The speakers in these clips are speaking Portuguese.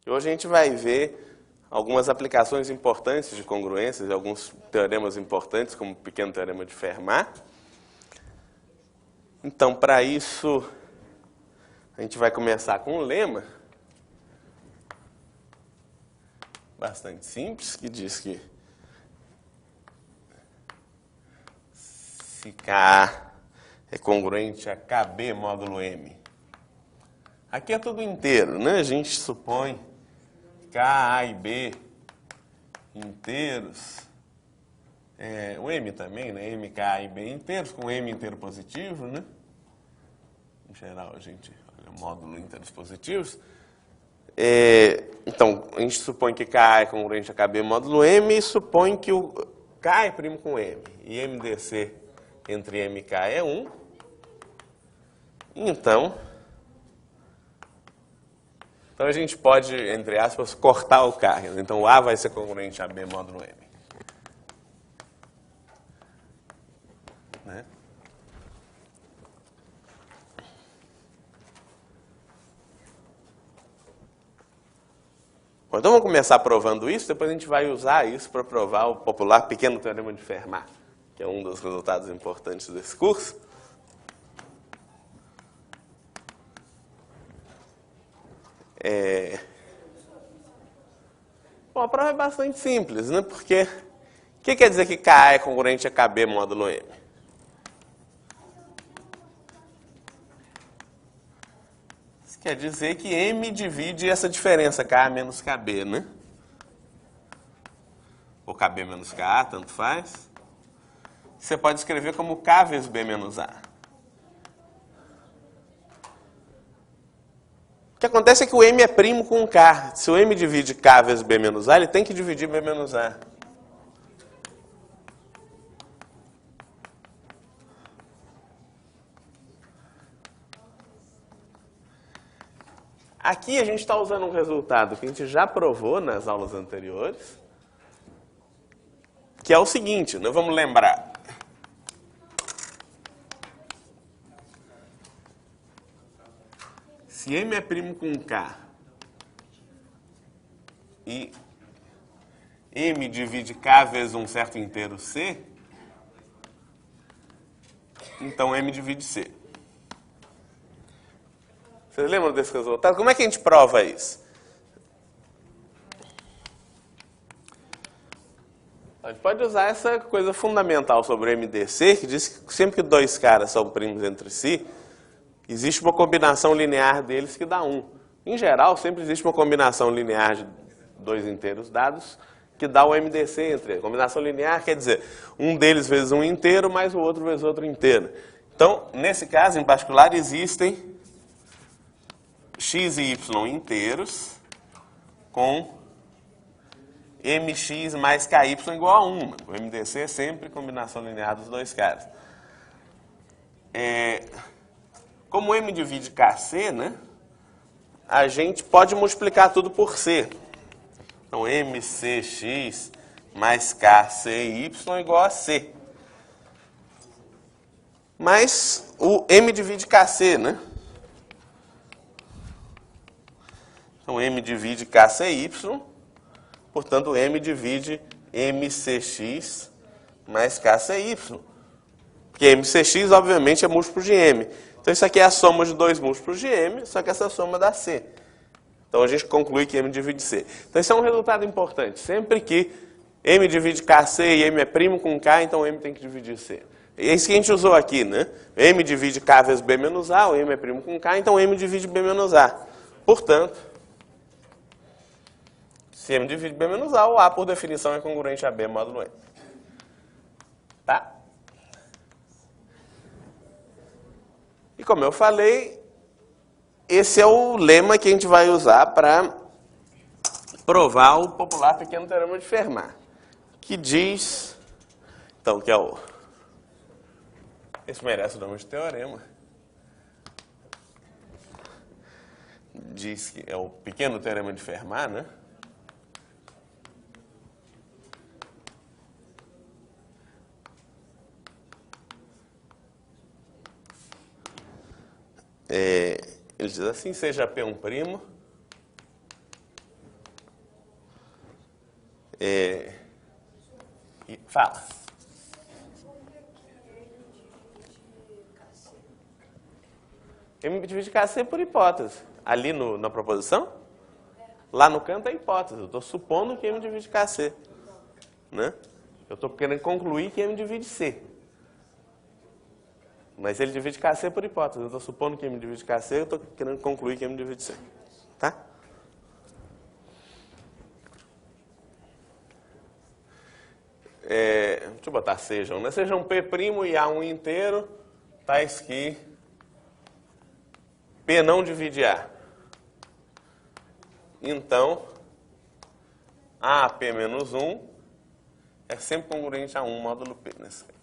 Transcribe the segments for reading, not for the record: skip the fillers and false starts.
E hoje a gente vai ver algumas aplicações importantes de congruências e alguns teoremas importantes, como o pequeno teorema de Fermat. Então, para isso, a gente vai começar com um lema bastante simples, que diz que se K é congruente a KB módulo M. Aqui é tudo inteiro, né? A gente supõe K, A e B inteiros. O M também, né? M, K, A e B inteiros, com M inteiro positivo, né? Em geral, a gente olha módulo inteiros positivos. Então, a gente supõe que K é congruente a KB módulo M e supõe que o K é primo com M. E MDC entre M e K é 1. Então a gente pode, entre aspas, cortar o K. Então o A vai ser congruente a B módulo M. Né? Bom, então vamos começar provando isso, depois a gente vai usar isso para provar o popular pequeno teorema de Fermat, que é um dos resultados importantes desse curso. Bom, a prova é bastante simples, né? Porque o que quer dizer que Ka é congruente a KB módulo M? Isso quer dizer que M divide essa diferença, Ka menos KB, né? Ou KB menos Ka, tanto faz. Você pode escrever como K vezes B menos A. O que acontece é que o M é primo com K. Se o M divide K vezes B menos A, ele tem que dividir B menos A. Aqui a gente está usando um resultado que a gente já provou nas aulas anteriores, que é o seguinte, né? Vamos lembrar. Se M é primo com K e M divide K vezes um certo inteiro C, então M divide C. Vocês lembram desse resultado? Como é que a gente prova isso? A gente pode usar essa coisa fundamental sobre o MDC, que diz que sempre que dois caras são primos entre si, existe uma combinação linear deles que dá 1. Em geral, sempre existe uma combinação linear de dois inteiros dados que dá o MDC entre eles. Combinação linear quer dizer um deles vezes um inteiro mais o outro vezes outro inteiro. Então, nesse caso em particular, existem x e y inteiros com mx mais ky igual a 1. O MDC é sempre combinação linear dos dois caras. Como M divide KC, né, a gente pode multiplicar tudo por C. Então, MCX mais KCY igual a C. Mas o M divide KC, né? Então, M divide KCY, portanto, M divide MCX mais KCY. Porque MCX, obviamente, é múltiplo de M. Então, isso aqui é a soma de dois múltiplos de M, só que essa soma dá C. Então, a gente conclui que M divide C. Então, isso é um resultado importante. Sempre que M divide KC e M é primo com K, então M tem que dividir C. E é isso que a gente usou aqui, né? M divide K vezes B menos A, o M é primo com K, então M divide B menos A. Portanto, se M divide B menos A, o A, por definição, é congruente a B módulo M. Tá? E como eu falei, esse é o lema que a gente vai usar para provar o popular pequeno teorema de Fermat, que diz, então, que é o... Esse merece o nome de teorema. Diz que é o pequeno teorema de Fermat, né? Ele diz assim, seja P um primo Fala. M divide KC por hipótese. Ali na proposição? Lá no canto é hipótese. Eu estou supondo que M divide KC. Né? Eu estou querendo concluir que M divide C. Mas ele divide KC por hipótese. Eu estou supondo que M divide KC, eu estou querendo concluir que M divide C. Tá? Deixa eu botar sejam, né? Sejam P' e A1 inteiro, tais que P não divide A. Então, AP menos 1 é sempre congruente a 1 módulo P. Nesse caso.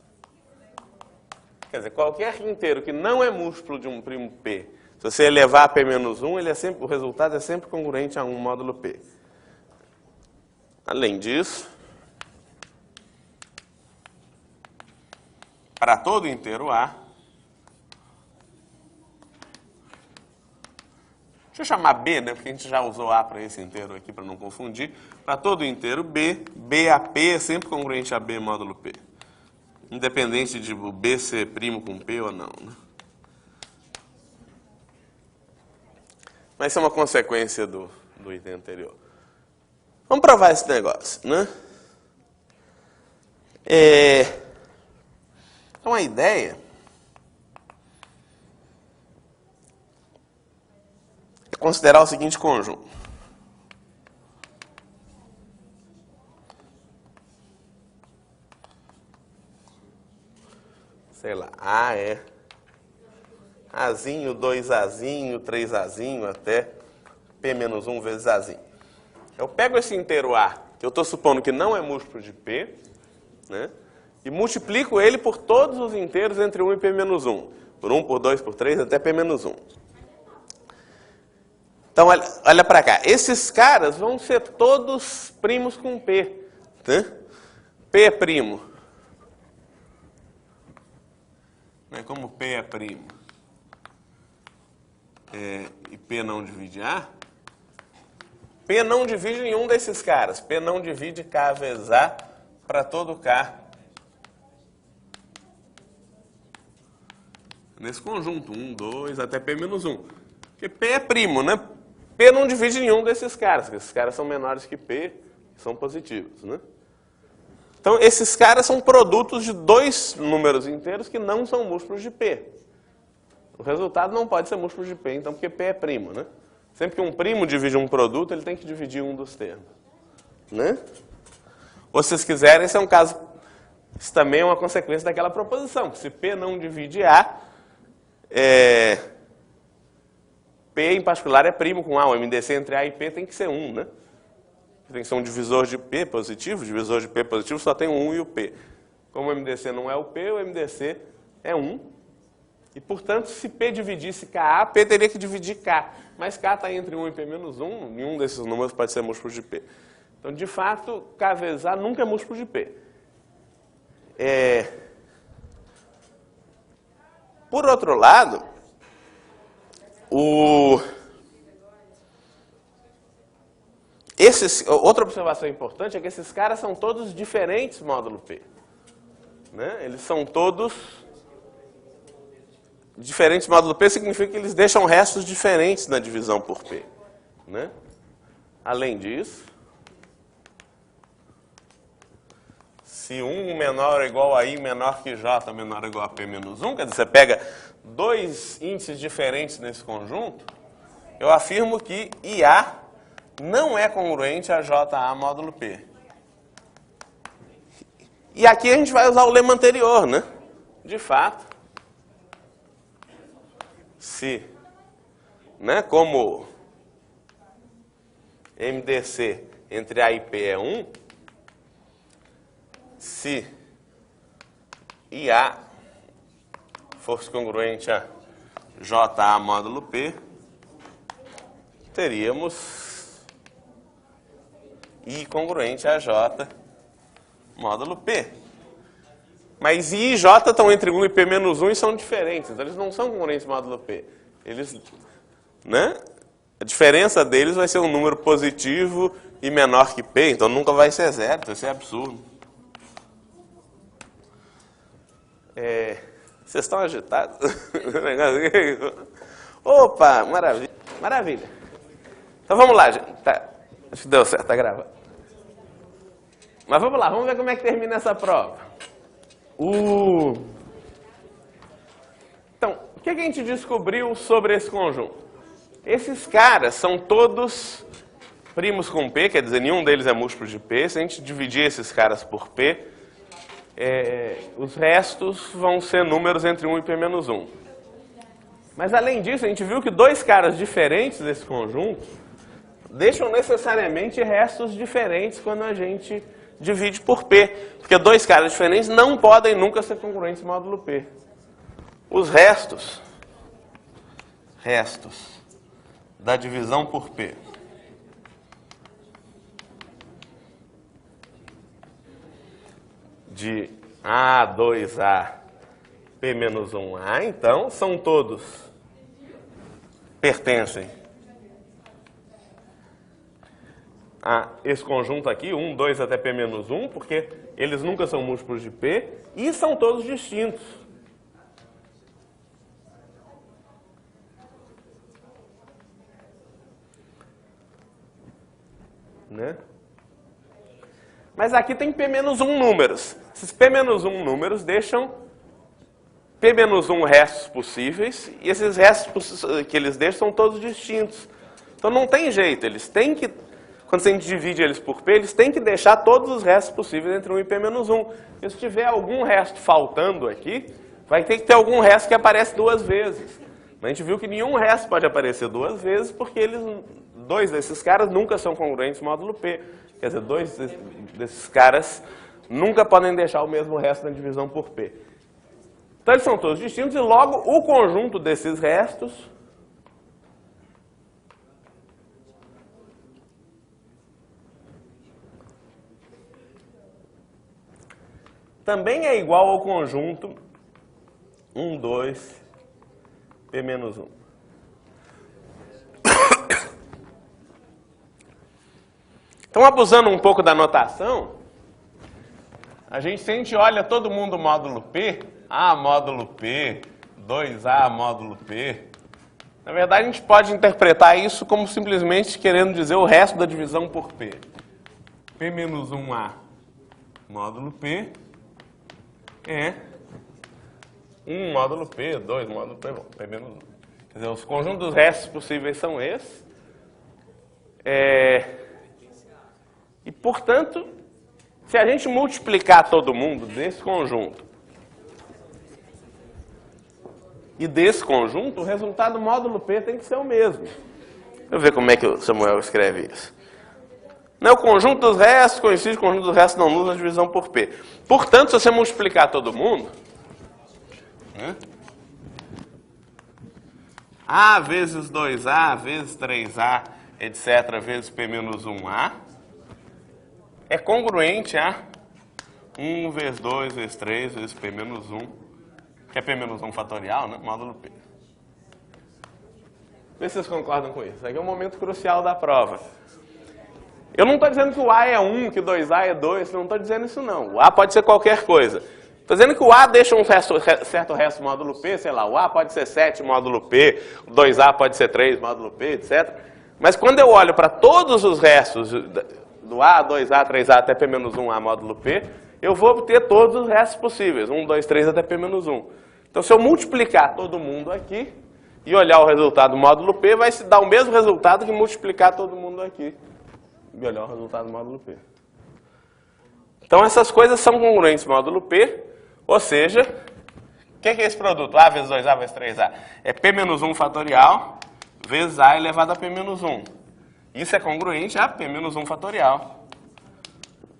Quer dizer, qualquer inteiro que não é múltiplo de um primo P, se você elevar a P menos 1, o resultado é sempre congruente a 1 módulo P. Além disso, para todo inteiro A, deixa eu chamar B, né, porque a gente já usou A para esse inteiro aqui, para não confundir. Para todo inteiro B, BAP é sempre congruente a B módulo P. Independente de o B ser primo com P ou não. Né? Mas isso é uma consequência do item anterior. Vamos provar esse negócio, né? Então a ideia é considerar o seguinte conjunto. Sei lá, A é Azinho, 2Azinho, 3Azinho até P menos 1 vezes Azinho. Eu pego esse inteiro A, que eu estou supondo que não é múltiplo de P, né? E multiplico ele por todos os inteiros entre 1 e P menos 1. Por 1, por 2, por 3, até P menos 1. Então, olha para cá. Esses caras vão ser todos primos com P. Né? P é primo. Como P é primo e P não divide A, P não divide nenhum desses caras. P não divide K vezes A para todo K nesse conjunto, 1, 2, até P menos 1. Porque P é primo, né? P não divide nenhum desses caras, porque esses caras são menores que P, são positivos, né? Então, esses caras são produtos de dois números inteiros que não são múltiplos de P. O resultado não pode ser múltiplo de P, então, porque P é primo, né? Sempre que um primo divide um produto, ele tem que dividir um dos termos, né? Ou, se vocês quiserem, esse é um caso... Isso também é uma consequência daquela proposição. Se P não divide A, P, em particular, é primo com A. O MDC entre A e P tem que ser 1, né? Tem que ser um divisor de P positivo. Divisor de P positivo só tem o 1 e o P. Como o MDC não é o P, o MDC é 1. E, portanto, se P dividisse KA, P teria que dividir K. Mas K está entre 1 e P menos 1. Nenhum desses números pode ser múltiplo de P. Então, de fato, K vezes A nunca é múltiplo de P. Por outro lado, outra observação importante é que esses caras são todos diferentes módulo P. Né? Eles são todos diferentes módulo P, significa que eles deixam restos diferentes na divisão por P. Né? Além disso, se 1 menor ou igual a I menor que J menor ou igual a P menos 1, quer dizer, você pega dois índices diferentes nesse conjunto, eu afirmo que IA não é congruente a JA módulo P. E aqui a gente vai usar o lema anterior, né? De fato, se, né, como MDC entre A e P é 1, se IA fosse congruente a JA módulo P, teríamos I congruente a J módulo P. Mas I e J estão entre 1 e P menos 1 e são diferentes. Então, eles não são congruentes módulo P. Eles, né? A diferença deles vai ser um número positivo e menor que P, então nunca vai ser zero, então isso é absurdo. Vocês estão agitados? Opa, maravilha, maravilha. Então vamos lá, gente. Tá, acho que deu certo, tá gravando. Mas vamos lá, vamos ver como é que termina essa prova. Então, o que a gente descobriu sobre esse conjunto? Esses caras são todos primos com P, quer dizer, nenhum deles é múltiplo de P. Se a gente dividir esses caras por P, os restos vão ser números entre 1 e P menos 1. Mas além disso, a gente viu que dois caras diferentes desse conjunto deixam necessariamente restos diferentes quando a gente divide por P. Porque dois caras diferentes não podem nunca ser congruentes módulo P. Os restos da divisão por P de A, 2A, P menos 1A, então, são todos, pertencem a esse conjunto aqui, 1, 2 até P menos 1, porque eles nunca são múltiplos de P, e são todos distintos. Né? Mas aqui tem P menos 1 números. Esses P menos 1 números deixam P menos 1 restos possíveis, e esses restos que eles deixam são todos distintos. Então não tem jeito, eles têm que, quando a gente divide eles por P, eles têm que deixar todos os restos possíveis entre 1 e P menos 1. E se tiver algum resto faltando aqui, vai ter que ter algum resto que aparece duas vezes. Mas a gente viu que nenhum resto pode aparecer duas vezes, porque dois desses caras nunca são congruentes módulo P. Quer dizer, dois desses caras nunca podem deixar o mesmo resto na divisão por P. Então eles são todos distintos e logo o conjunto desses restos também é igual ao conjunto 1, 2, P menos 1. Então, abusando um pouco da notação, se a gente olha todo mundo módulo P, A módulo P, 2A módulo P, na verdade a gente pode interpretar isso como simplesmente querendo dizer o resto da divisão por P. P menos 1A módulo P é 1 módulo P, 2 módulo P, bom, P menos 1. Quer dizer, os conjuntos dos restos possíveis são esses. E, portanto, se a gente multiplicar todo mundo desse conjunto e desse conjunto, o resultado módulo P tem que ser o mesmo. Deixa eu ver como é que o Samuel escreve isso. Não, o conjunto dos restos coincide com o conjunto dos restos não nulos na divisão por P. Portanto, se você multiplicar todo mundo, A vezes 2A, vezes 3A, etc., vezes P menos 1A, é congruente a 1 vezes 2 vezes 3 vezes P menos 1, que é P menos 1 fatorial, né? Módulo P. Vê se vocês concordam com isso. Isso aqui é um momento crucial da prova. Eu não estou dizendo que o A é 1, que o 2A é 2, não estou dizendo isso não. O A pode ser qualquer coisa. Estou dizendo que o A deixa um certo resto módulo P, sei lá, o A pode ser 7 módulo P, o 2A pode ser 3 módulo P, etc. Mas quando eu olho para todos os restos do A, 2A, 3A até P menos 1A módulo P, eu vou obter todos os restos possíveis, 1, 2, 3 até P menos 1. Então, se eu multiplicar todo mundo aqui e olhar o resultado módulo P, vai se dar o mesmo resultado que multiplicar todo mundo aqui e olhar o resultado módulo P. Então, essas coisas são congruentes módulo P, ou seja, o que é esse produto? A vezes 2A vezes 3A. É P menos 1 fatorial vezes A elevado a P menos 1. Isso é congruente a P menos 1 fatorial,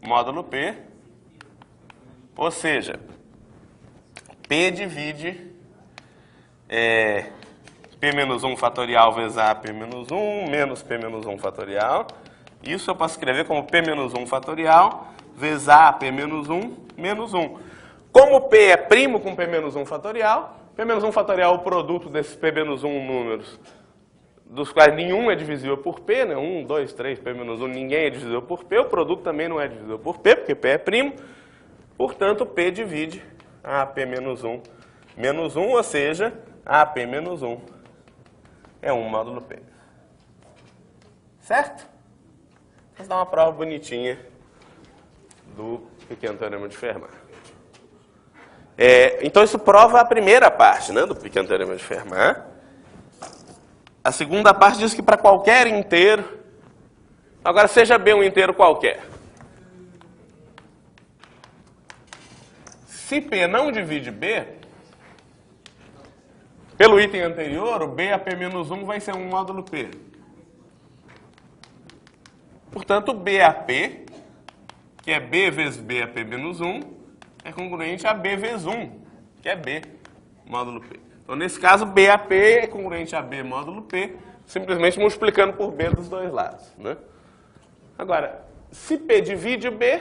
módulo P, ou seja, P divide P menos 1 fatorial vezes A P menos 1 menos P menos 1 fatorial. Isso eu posso escrever como P menos 1 fatorial vezes A P menos 1 menos 1. Como P é primo com P menos 1 fatorial, P menos 1 fatorial é o produto desses P menos 1 números dos quais nenhum é divisível por P, né? 1, 2, 3, P menos 1, ninguém é divisível por P, o produto também não é divisível por P, porque P é primo, portanto, P divide AP menos 1, ou seja, AP menos 1 é 1 módulo P. Certo? Vamos dar uma prova bonitinha do pequeno teorema de Fermat. Então, isso prova a primeira parte, né, do pequeno teorema de Fermat. A segunda parte diz que para qualquer inteiro... Agora, seja B um inteiro qualquer. Se P não divide B, pelo item anterior, o BAP menos 1 vai ser 1 módulo P. Portanto, o BAP, que é B vezes BAP menos 1, é congruente a B vezes 1, que é B módulo P. Então, nesse caso, BAP é congruente a B módulo P, simplesmente multiplicando por B dos dois lados, né? Agora, se P divide B,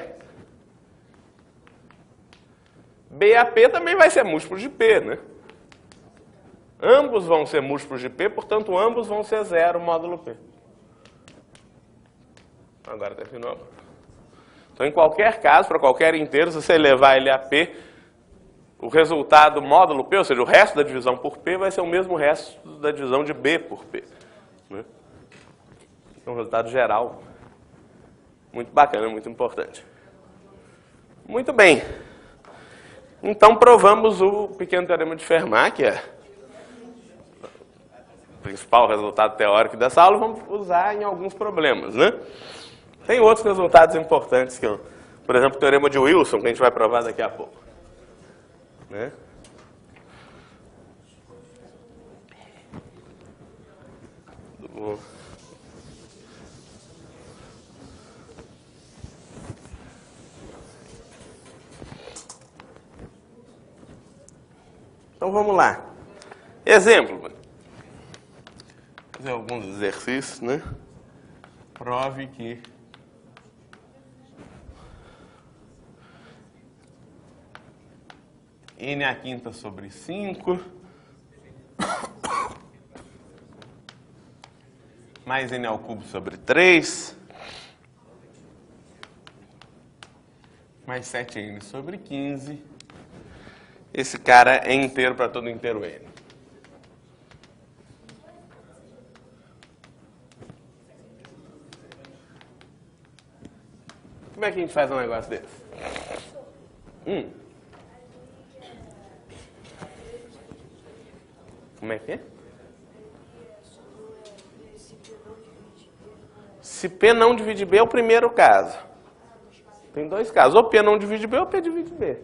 BAP também vai ser múltiplo de P, né? Ambos vão ser múltiplos de P, portanto, ambos vão ser 0 módulo P. Agora terminou. Então, em qualquer caso, para qualquer inteiro, se você elevar ele a P, o resultado módulo P, ou seja, o resto da divisão por P, vai ser o mesmo resto da divisão de B por P, né? É um resultado geral muito bacana, muito importante. Muito bem. Então, provamos o pequeno teorema de Fermat, que é o principal resultado teórico dessa aula, vamos usar em alguns problemas, né? Tem outros resultados importantes, que por exemplo, o teorema de Wilson, que a gente vai provar daqui a pouco, né? Então vamos lá. Exemplo. Vou fazer alguns exercícios, né? Prove que n à quinta sobre 5 mais n ao cubo sobre 3 mais 7n sobre 15. Esse cara é inteiro para todo inteiro n. Como é que a gente faz um negócio desse? Como é que é? Se P não divide B é o primeiro caso. Tem dois casos. Ou P não divide B ou P divide B.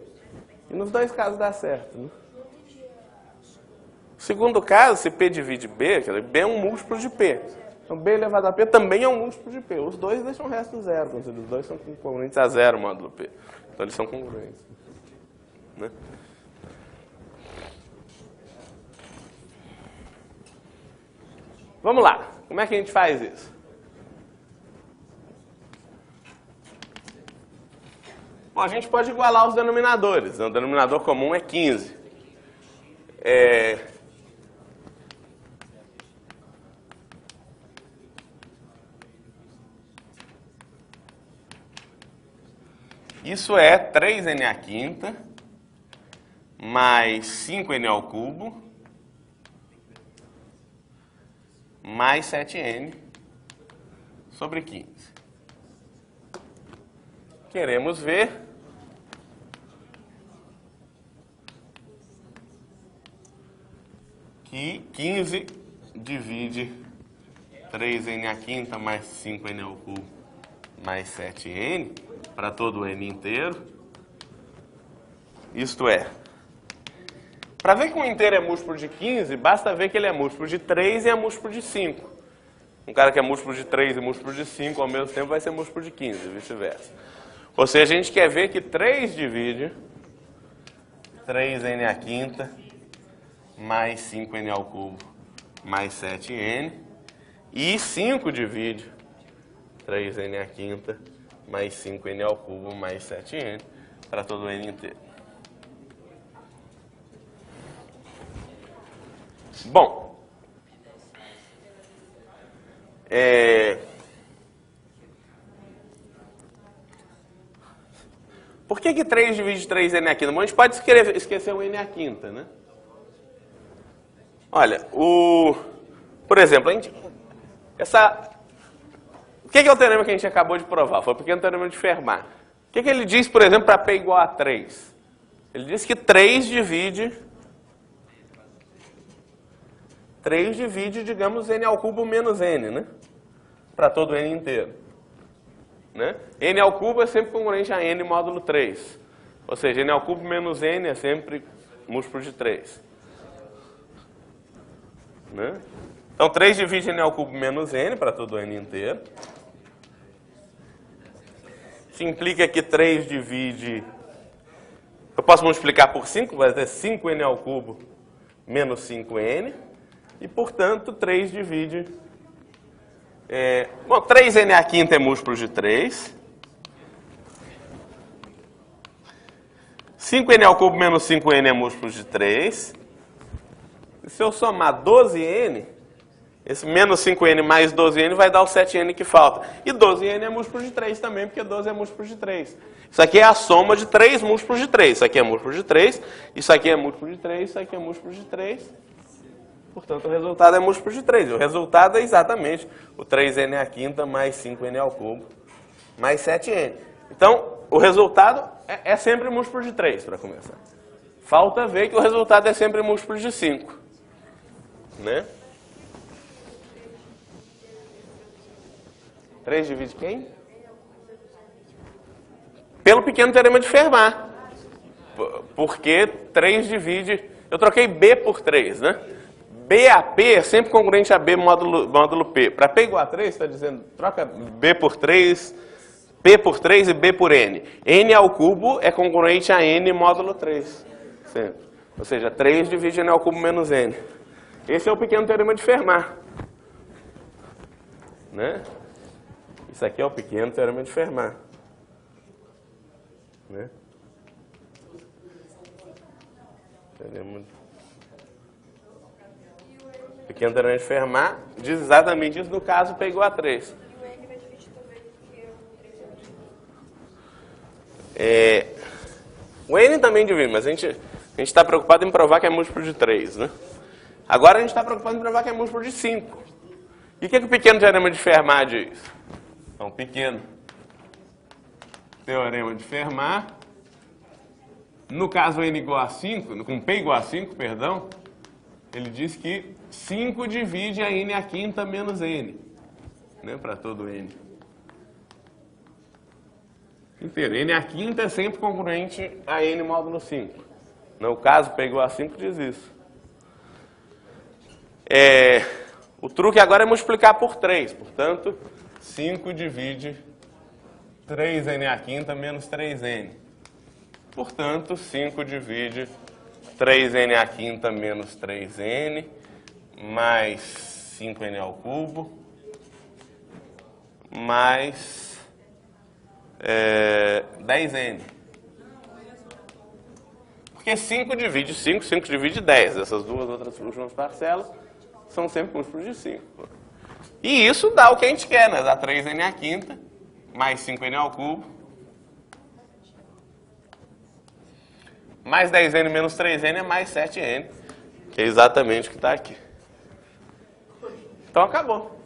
E nos dois casos dá certo, né? Segundo caso, se P divide B, quer dizer, B é um múltiplo de P. Então, B elevado a P também é um múltiplo de P. Os dois deixam o resto zero, quando os dois são congruentes a 0 módulo P. Então, eles são congruentes, né? Vamos lá. Como é que a gente faz isso? Bom, a gente pode igualar os denominadores. O denominador comum é 15. Isso é 3n à quinta mais 5n ao cubo mais 7n sobre 15. Queremos ver que 15 divide 3n à quinta mais 5n ao cubo mais 7n para todo n inteiro. Isto é, para ver que um inteiro é múltiplo de 15, basta ver que ele é múltiplo de 3 e é múltiplo de 5. Um cara que é múltiplo de 3 e múltiplo de 5 ao mesmo tempo vai ser múltiplo de 15, vice-versa. Ou seja, a gente quer ver que 3 divide 3n à quinta mais 5n ao cubo mais 7n. E 5 divide 3n à quinta mais 5n ao cubo mais 7n para todo n inteiro. Bom, Por que 3 divide 3n à quinta? Bom, a gente pode esquecer o n à quinta, né? Olha, por exemplo, o que é o teorema que a gente acabou de provar? Foi o pequeno teorema de Fermat. O que ele diz, por exemplo, para P igual a 3? Ele diz que 3 divide, digamos, n ao cubo menos n, né? Para todo n inteiro. Né? N ao cubo é sempre congruente a n módulo 3. Ou seja, n ao cubo menos n é sempre múltiplo de 3. Né? Então, 3 divide n ao cubo menos n para todo n inteiro. Isso implica que 3 divide... Eu posso multiplicar por 5, vai ter 5n ao cubo menos 5n. E, portanto, 3 divide... bom, 3n à quinta é múltiplo de 3. 5n ao cubo menos 5n é múltiplo de 3. E se eu somar 12n, esse menos 5n mais 12n vai dar o 7n que falta. E 12n é múltiplo de 3 também, porque 12 é múltiplo de 3. Isso aqui é a soma de 3 múltiplos de 3. Isso aqui é múltiplo de 3, isso aqui é múltiplo de 3, isso aqui é múltiplo de 3. Portanto, o resultado é múltiplo de 3. O resultado é exatamente o 3n à quinta mais 5n ao cubo mais 7n. Então, o resultado é sempre múltiplo de 3, para começar. Falta ver que o resultado é sempre múltiplo de 5. Né? 3 divide quem? Pelo pequeno teorema de Fermat. Porque 3 divide... Eu troquei B por 3, né? B a P é sempre congruente a B módulo P. Para P igual a 3, está dizendo, troca B por 3, P por 3 e B por N. N ao cubo é congruente a N módulo 3. Sempre. Ou seja, 3 divide N ao cubo menos N. Esse é o pequeno teorema de Fermat. Né? Isso aqui é o pequeno teorema de Fermat. Né? Pequeno teorema de Fermat diz exatamente isso no caso P igual a 3. O N também divide, mas a gente está preocupado em provar que é múltiplo de 3. Né? Agora a gente está preocupado em provar que é múltiplo de 5. E o que o pequeno teorema de Fermat diz? Então, pequeno teorema de Fermat, no caso n igual a 5, com P igual a 5, perdão, ele diz que 5 divide a n à quinta menos n, né, para todo n. Inteiro. N à quinta é sempre congruente a n módulo 5. No caso, P igual a 5 diz isso. O truque agora é multiplicar por 3. Portanto, 5 divide 3n à quinta menos 3n. Portanto, 5 divide 3n à quinta menos 3n mais 5n ao cubo mais 10n. Porque 5 divide 5, 5 divide 10. Essas duas outras últimas parcelas são sempre múltiplos de 5. E isso dá o que a gente quer, né? Dá 3n à quinta, mais 5n ao cubo, mais 10n menos 3n é mais 7n, que é exatamente o que está aqui. Então, acabou.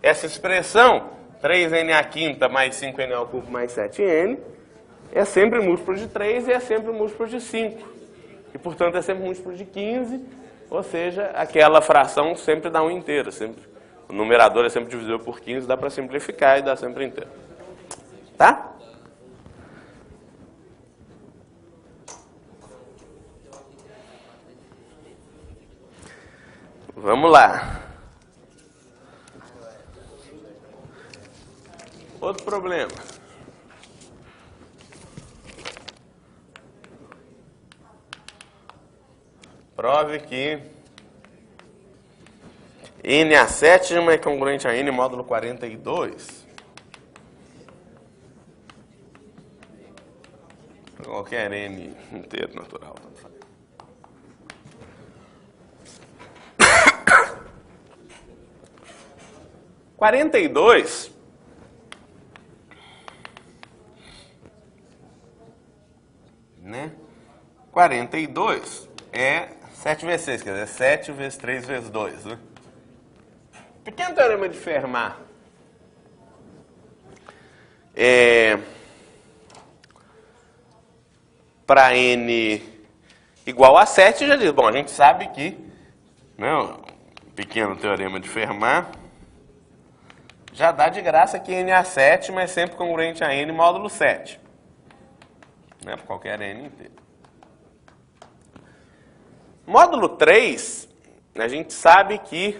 Essa expressão, 3n à quinta mais 5n ao cubo mais 7n, é sempre múltiplo de 3 e é sempre múltiplo de 5. E, portanto, é sempre múltiplo de 15, ou seja, aquela fração sempre dá um inteiro. Sempre, o numerador é sempre divisível por 15, dá para simplificar e dá sempre inteiro. Tá? Vamos lá. Outro problema. Prove que n a sétima é congruente a n módulo 42. Qualquer n inteiro natural. 42 né? 42 é 7 vezes 6, quer dizer, 7 vezes 3 vezes 2, né? Pequeno teorema de Fermat. Para n igual a 7, já diz, bom, a gente sabe que, né, o pequeno teorema de Fermat já dá de graça que n é a 7, mas sempre congruente a n módulo 7. Né, por qualquer n inteiro. Módulo 3, a gente sabe que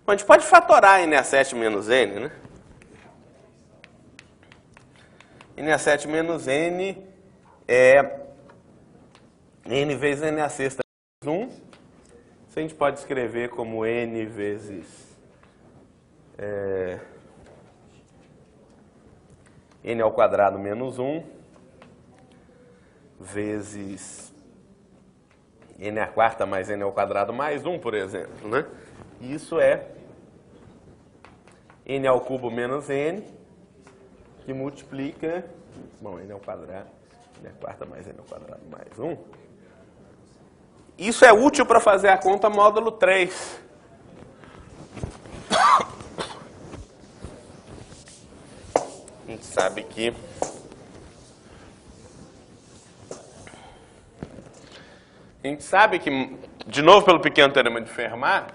bom, a gente pode fatorar n a 7 menos n, né? n a 7 menos n é n vezes n a sexta menos 1. Isso a gente pode escrever como n vezes n ao quadrado menos 1 vezes n à quarta mais n ao quadrado mais 1, por exemplo, né? Isso é n ao cubo menos n, que multiplica, bom, n ao quadrado, n à quarta mais n ao quadrado mais 1. Isso é útil para fazer a conta módulo 3. A gente sabe que de novo pelo pequeno teorema de Fermat,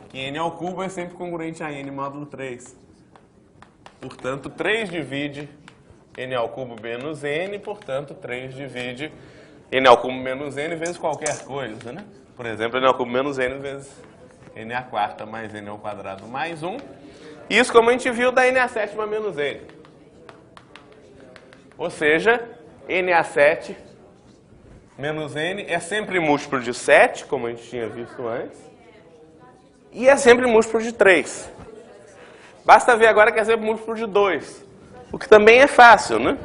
que n ao cubo é sempre congruente a n módulo 3. Portanto, 3 divide n ao cubo menos n, portanto, 3 divide n ao cubo menos n vezes qualquer coisa, né? Por exemplo, n ao cubo menos n vezes n à quarta mais n ao quadrado mais 1. Isso, como a gente viu, dá n à sétima menos n. Ou seja, n à 7 menos n é sempre múltiplo de 7, como a gente tinha visto antes, e é sempre múltiplo de 3. Basta ver agora que é sempre múltiplo de 2, o que também é fácil, né?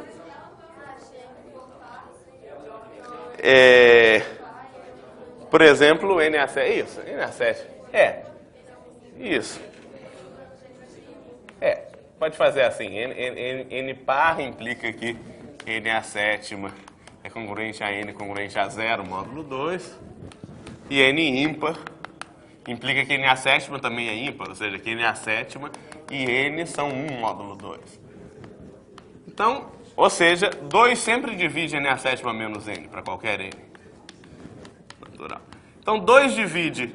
Por exemplo, n à 7, isso, n à 7, isso. Pode fazer assim, n par implica que n à sétima é congruente a n congruente a 0 módulo 2, e n ímpar implica que n à sétima também é ímpar, ou seja, que n à sétima e n são 1 módulo 2. Então, ou seja, 2 sempre divide n à sétima menos n, para qualquer n. Natural. Então, 2 divide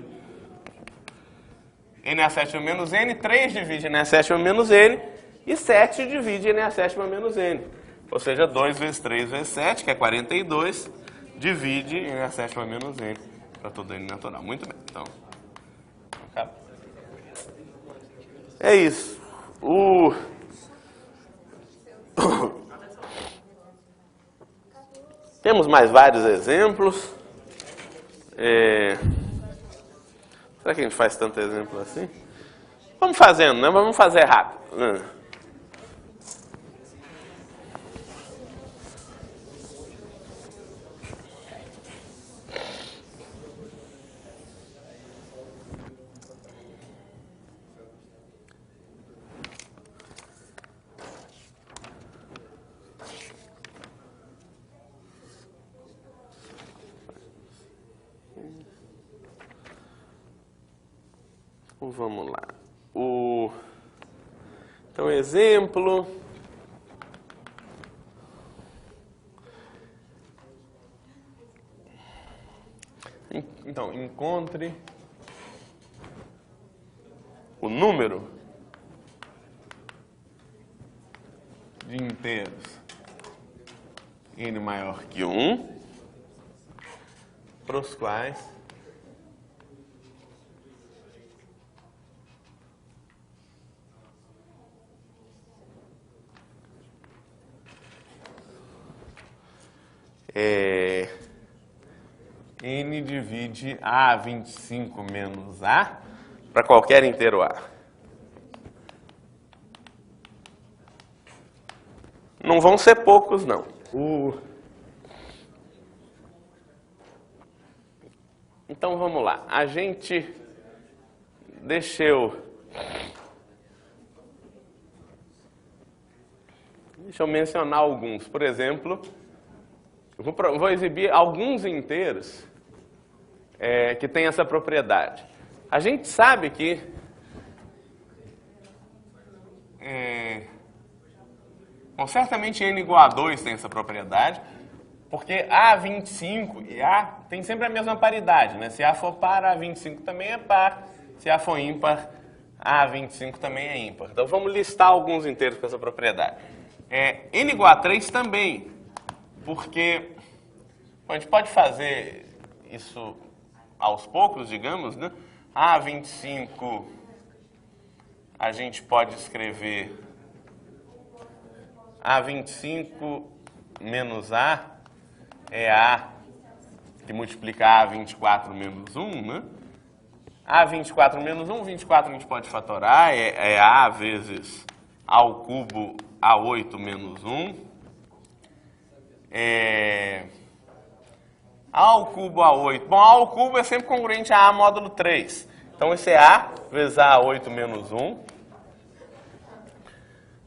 n à sétima menos n, 3 divide n à sétima menos n, e 7 divide n à sétima menos n. Ou seja, 2 vezes 3 vezes 7, que é 42, divide n à sétima menos n para todo n natural. Muito bem, então, acabou. É isso. Temos mais vários exemplos. Será que a gente faz tanto exemplo assim? Vamos fazendo, né? Vamos fazer rápido. Vamos lá. Então, exemplo. Então, encontre o número de inteiros n maior que 1, para os quais n divide A25 menos A para qualquer inteiro A. Não vão ser poucos, não. Então vamos lá. Deixa eu mencionar alguns. Por exemplo, eu vou exibir alguns inteiros que têm essa propriedade. A gente sabe que certamente n igual a 2 tem essa propriedade, porque A25 e A tem sempre a mesma paridade, né? Se A for par, A25 também é par. Se A for ímpar, A25 também é ímpar. Então vamos listar alguns inteiros com essa propriedade. N igual a 3 também, porque a gente pode fazer isso aos poucos, digamos, né? A25 a gente pode escrever A25 menos A é A que multiplica A24 menos 1, né? A24 menos 1, 24 a gente pode fatorar, é A vezes A ao cubo A8 menos 1. A ao cubo A8. Bom, A ao cubo é sempre congruente a A módulo 3. Então esse é A vezes A 8 menos 1.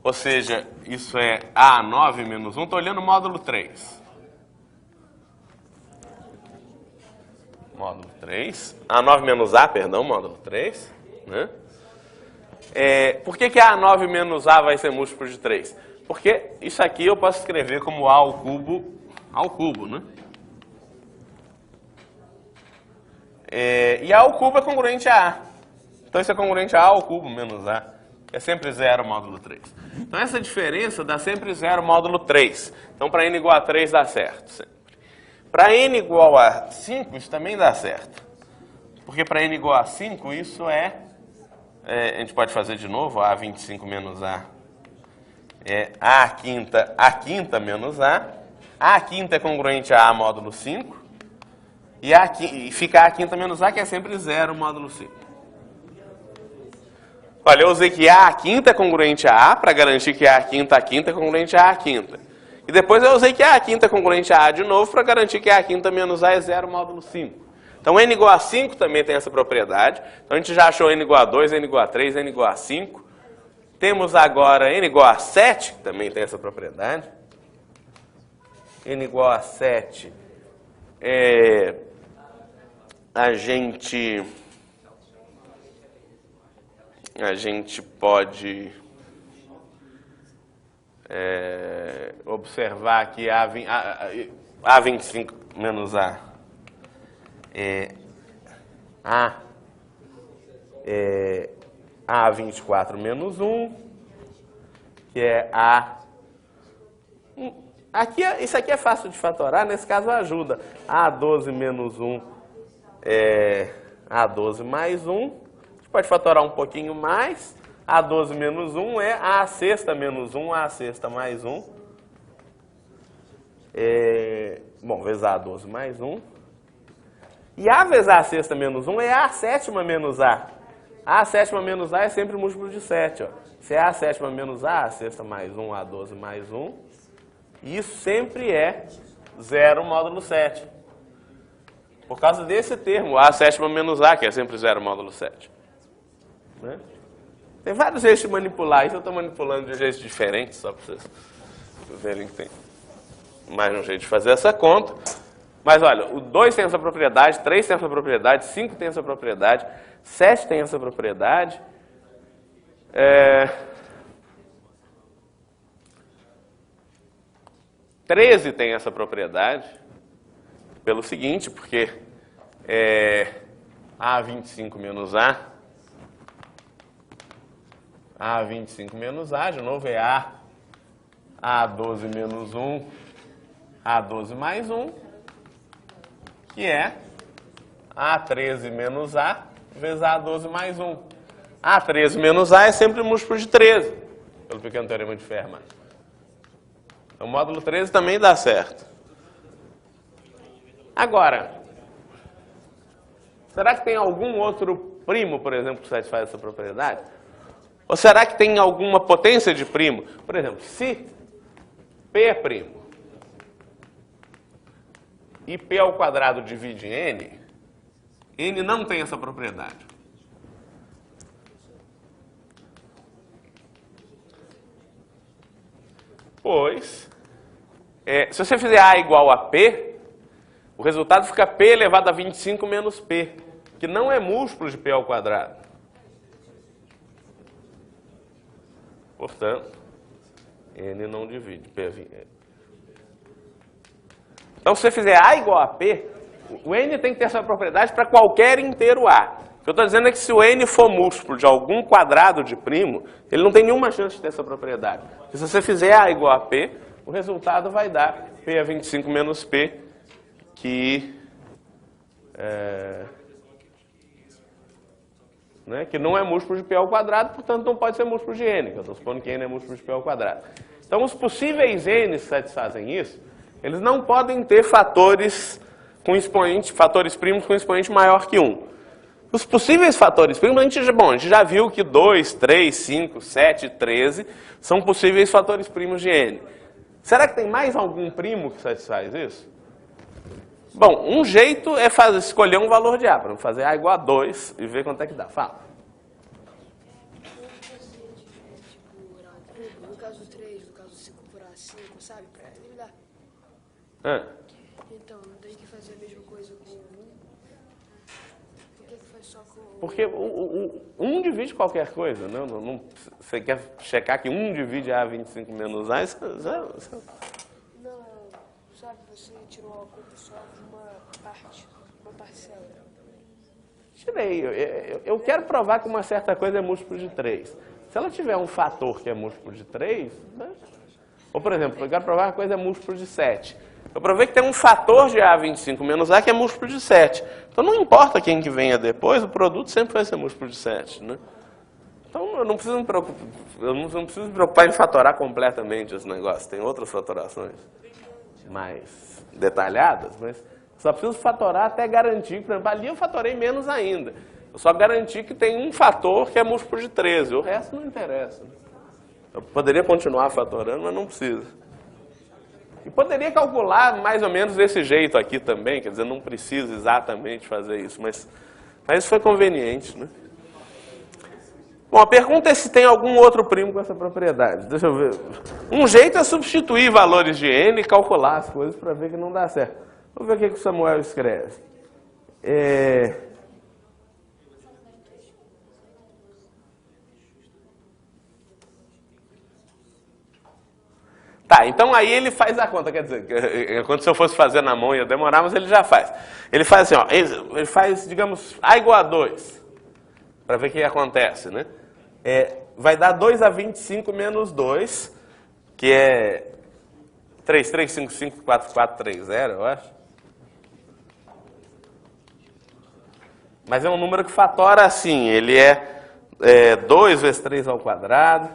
Ou seja, isso é A9 menos 1. Estou olhando o módulo 3. Módulo 3. A9 menos A, perdão, módulo 3. Né? Por que A9 menos A vai ser múltiplo de 3? Porque isso aqui eu posso escrever como A ao cubo, né? E A ao cubo é congruente a A. Então isso é congruente a A ao cubo menos A. É sempre 0 módulo 3. Então essa diferença dá sempre 0 módulo 3. Então para n igual a 3 dá certo. Sempre. Para n igual a 5 isso também dá certo. Porque para n igual a 5 isso a gente pode fazer de novo, A25 menos A. A quinta menos A. A quinta é congruente a A módulo 5. E fica A quinta menos A, que é sempre 0 módulo 5. Olha, eu usei que A quinta é congruente a A para garantir que A quinta é congruente a A quinta. E depois eu usei que A quinta é congruente a A de novo para garantir que A quinta menos A é 0 módulo 5. Então n igual a 5 também tem essa propriedade. Então a gente já achou n igual a 2, n igual a 3, n igual a 5. Temos agora n igual a 7, que também tem essa propriedade. N igual a 7 a gente pode observar que A25 menos A A24 menos 1, que é A... Isso aqui é fácil de fatorar, nesse caso ajuda. A12 menos 1 é A12 mais 1. A gente pode fatorar um pouquinho mais. A12 menos 1 é A sexta menos 1, A sexta mais 1. Bom, vezes A12 mais 1. E A vezes A sexta menos 1 é A sétima menos A. A sétima menos A é sempre múltiplo de 7. Ó. Se é A sétima menos A sexta mais 1, A12 mais 1. Isso sempre é 0 módulo 7. Por causa desse termo, A sétima menos A, que é sempre 0 módulo 7. Né? Tem vários jeitos de manipular. Isso eu estou manipulando de jeitos diferentes, só para vocês verem que tem mais um jeito de fazer essa conta. Mas olha, o 2 tem essa propriedade, 3 tem essa propriedade, 5 tem essa propriedade, 7 tem essa propriedade. 13 tem essa propriedade, pelo seguinte, porque A25 menos A25 menos A, de novo é A12 menos 1, A12 mais 1, que é A13 menos A vezes A12 mais 1. A13 menos A é sempre múltiplo de 13, pelo pequeno teorema de Fermat. Então, o módulo 13 também dá certo. Agora, será que tem algum outro primo, por exemplo, que satisfaz essa propriedade? Ou será que tem alguma potência de primo? Por exemplo, se P é primo e P ao quadrado divide N, N não tem essa propriedade. Pois, se você fizer A igual a P, o resultado fica P elevado a 25 menos P, que não é múltiplo de P ao quadrado. Portanto, N não divide. Então, se você fizer A igual a P, o N tem que ter essa propriedade para qualquer inteiro A. O que eu estou dizendo é que se o N for múltiplo de algum quadrado de primo, ele não tem nenhuma chance de ter essa propriedade. Se você fizer A igual a P, o resultado vai dar P a 25 menos P, que não é múltiplo de P ao quadrado, portanto não pode ser múltiplo de N, que eu estou supondo que N é múltiplo de P ao quadrado. Então, os possíveis N que satisfazem isso, eles não podem ter fatores primos com expoente maior que 1. Os possíveis fatores primos, a gente já viu que 2, 3, 5, 7, 13 são possíveis fatores primos de N. Será que tem mais algum primo que satisfaz isso? Bom, um jeito é escolher um valor de A, para fazer A igual a 2 e ver quanto é que dá. Fala. No caso do 3, no caso do 5 por A5, sabe? Para eliminar. Então, não tem que fazer a mesma coisa com o 1? Por que faz só com o... Porque o 1 divide qualquer coisa, né? Você quer checar que 1 divide A 25 menos A? Não, sabe, você tirou a conta só de uma parcela. Tirei. Eu quero provar que uma certa coisa é múltiplo de 3. Se ela tiver um fator que é múltiplo de 3, né? Ou, por exemplo, eu quero provar que a coisa é múltiplo de 7. Eu provei que tem um fator de A 25 menos A que é múltiplo de 7. Então, não importa quem que venha depois, o produto sempre vai ser múltiplo de 7. Né? Então, eu não preciso me preocupar em fatorar completamente esse negócio. Tem outras fatorações mais detalhadas, mas só preciso fatorar até garantir. Por exemplo, ali eu fatorei menos ainda. Eu só garanti que tem um fator que é múltiplo de 13. O resto não interessa. Eu poderia continuar fatorando, mas não precisa. E poderia calcular mais ou menos desse jeito aqui também, quer dizer, não precisa exatamente fazer isso, mas isso foi conveniente, né? Bom, a pergunta é se tem algum outro primo com essa propriedade. Deixa eu ver. Um jeito é substituir valores de N e calcular as coisas para ver que não dá certo. Vamos ver o que o Samuel escreve. Tá, então aí ele faz a conta, quer dizer, quando se eu fosse fazer na mão ia demorar, mas ele já faz. Ele faz assim, ó, ele faz, digamos, A igual a 2, para ver o que acontece, né? Vai dar 2 a 25 menos 2, que é 33554430, eu acho. Mas é um número que fatora assim, ele é 2 vezes 3 ao quadrado,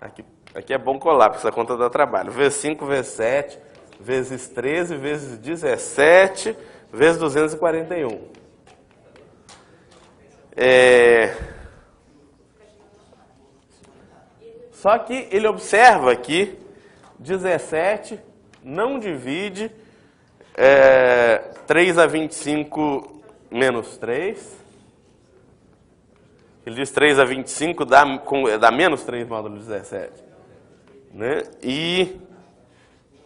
aqui é bom colar, porque essa conta dá trabalho. Vezes 5, vezes 7, vezes 13, vezes 17, vezes 241. Só que ele observa que 17 não divide 3 a 25 menos 3. Ele diz 3 a 25 dá menos 3 módulo 17. Né? E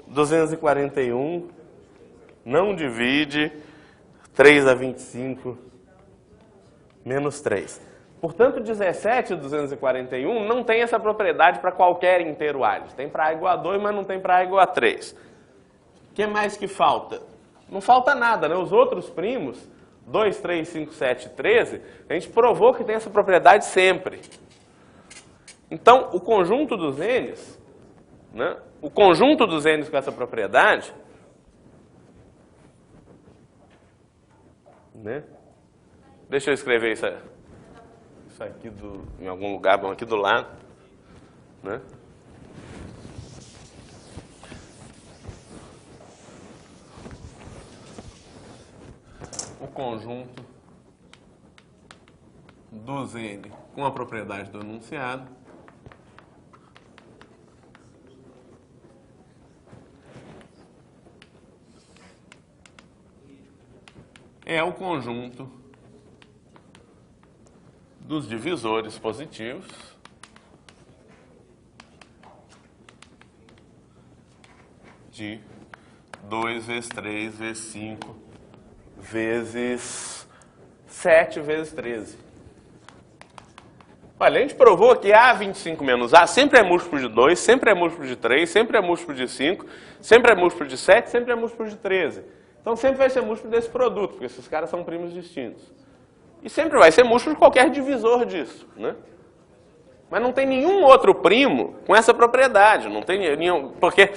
241 não divide 3 a 25 menos 3. Portanto, 17 e 241 não tem essa propriedade para qualquer inteiro A. Tem para A igual a 2, mas não tem para A igual a 3. O que mais que falta? Não falta nada, né? Os outros primos, 2, 3, 5, 7 e 13, a gente provou que tem essa propriedade sempre. Então, o conjunto dos N's, né? O conjunto dos N's com essa propriedade, né? Deixa eu escrever isso aqui em algum lugar bom aqui do lado, né? O conjunto dos N com a propriedade do enunciado é o conjunto dos divisores positivos de 2 vezes 3 vezes 5 vezes 7 vezes 13. Olha, a gente provou que A25 menos A sempre é múltiplo de 2, sempre é múltiplo de 3, sempre é múltiplo de 5, sempre é múltiplo de 7, sempre é múltiplo de 13. Então sempre vai ser múltiplo desse produto, porque esses caras são primos distintos. E sempre vai ser múltiplo de qualquer divisor disso, né? Mas não tem nenhum outro primo com essa propriedade, não tem nenhum, porque